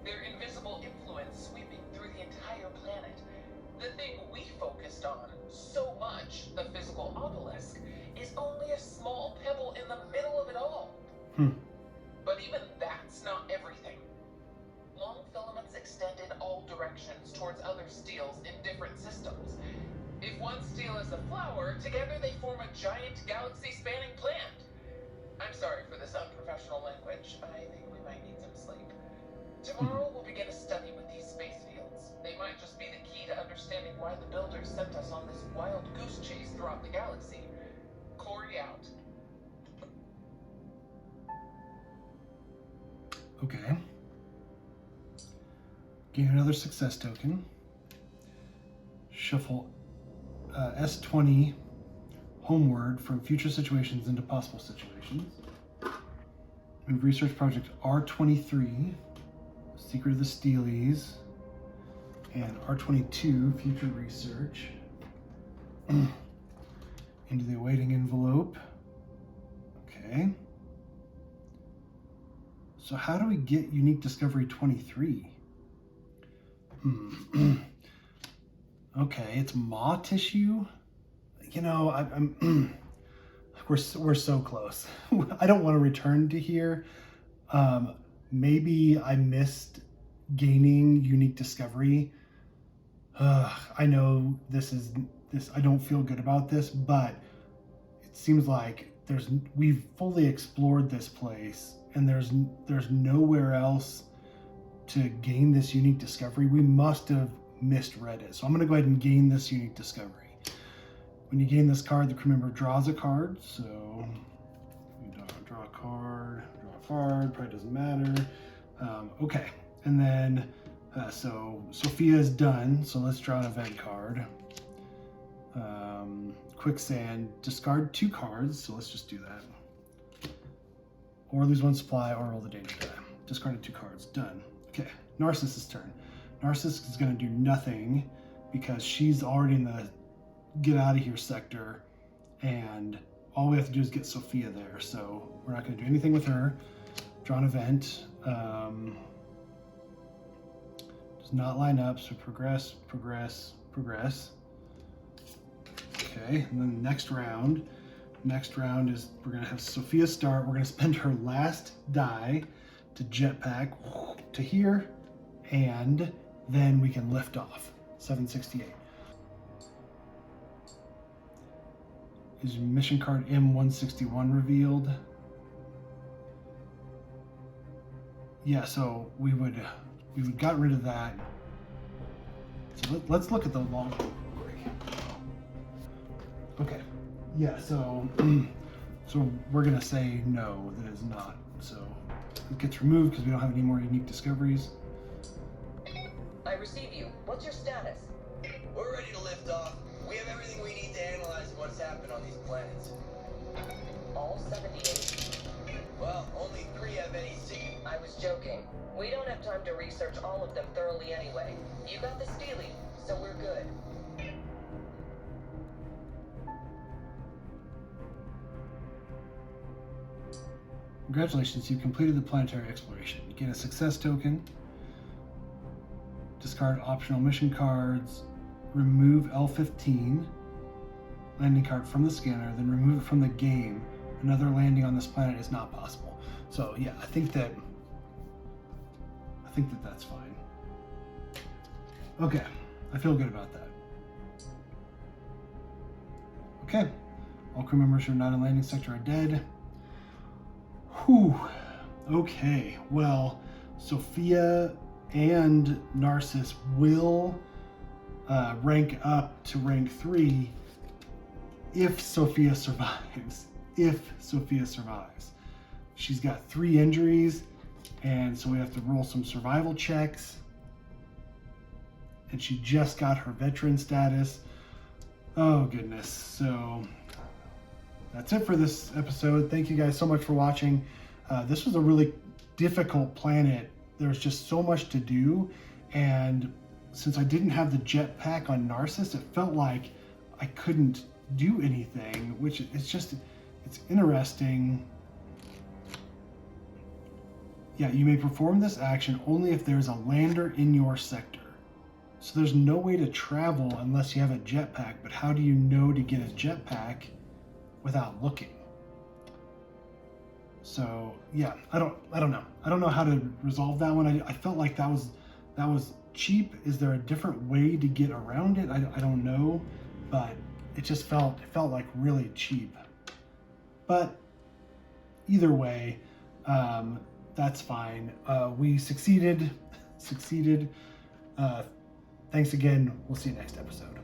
Their invisible influence sweeping through the entire planet. The thing we focused on so much, the physical obelisk, is only a small pebble in the middle of it all. But even that's not everything. Long filaments extend in all directions towards other steels in different systems. If one steel is a flower, together they form a giant galaxy-spanning plant. I'm sorry for this unprofessional language. I think we might need some sleep. Tomorrow we'll begin a study with these space fields. They might just be the key to understanding why the builders sent us on this wild goose chase throughout the galaxy. Corey out. Okay. Gain another success token. Shuffle S20 homeward from future situations into possible situations. Move research project R23, Secret of the Steelies, and R22, future research, into the awaiting envelope. Okay. So how do we get unique discovery 23? Okay, it's maw tissue. You know, I'm we're so close. I don't want to return to here. Maybe I missed gaining unique discovery. I know this. I don't feel good about this, but it seems like we've fully explored this place, and there's nowhere else to gain this unique discovery. We must have misread it. So I'm going to go ahead and gain this unique discovery. When you gain this card, the crew member draws a card. So we draw a card, probably doesn't matter. Okay, and then so Sophia is done. So let's draw an event card. Quicksand, discard 2 cards. So let's just do that. Or lose 1 supply, or roll the danger die. Discarded 2 cards. Done. Okay, Narcissus' turn. Narcissus is going to do nothing because she's already in the get out of here sector, and all we have to do is get Sophia there. So we're not going to do anything with her. Draw an event. Does not line up. So progress. Okay, and then the next round. Is we're going to have Sophia start. We're going to spend her last die to jetpack to here, and then we can lift off. 768. Is mission card M161 revealed? Yeah, so we would got rid of that. So let's look at the long one real quick. Okay. Yeah, so we're gonna say no, that is not. So it gets removed because we don't have any more unique discoveries. I receive you. What's your status? We're ready to lift off. We have everything we need to analyze what's happened on these planets. All 78? Well, only 3 have any secret. I was joking. We don't have time to research all of them thoroughly anyway. You got the Steely, so we're good. Congratulations, you've completed the planetary exploration. You get a success token. Discard optional mission cards. Remove L15 landing card from the scanner, then remove it from the game. Another landing on this planet is not possible. So yeah, I think that that's fine. Okay, I feel good about that. Okay, all crew members who are not in landing sector are dead. Whew. Okay, well, Sophia and Narcissus will rank up to rank 3 if Sophia survives. She's got 3 injuries, and so we have to roll some survival checks. And she just got her veteran status. Oh goodness. So that's it for this episode. Thank you guys so much for watching. This was a really difficult planet. There was just so much to do, and since I didn't have the jetpack on Narcissus, it felt like I couldn't do anything, which it's interesting. Yeah, you may perform this action only if there's a lander in your sector. So there's no way to travel unless you have a jetpack, but how do you know to get a jetpack without looking? So yeah, I don't know. I don't know how to resolve that one. I felt like that was cheap. Is there a different way to get around it? I don't know, but it felt like really cheap. But either way, that's fine. We succeeded. Thanks again. We'll see you next episode.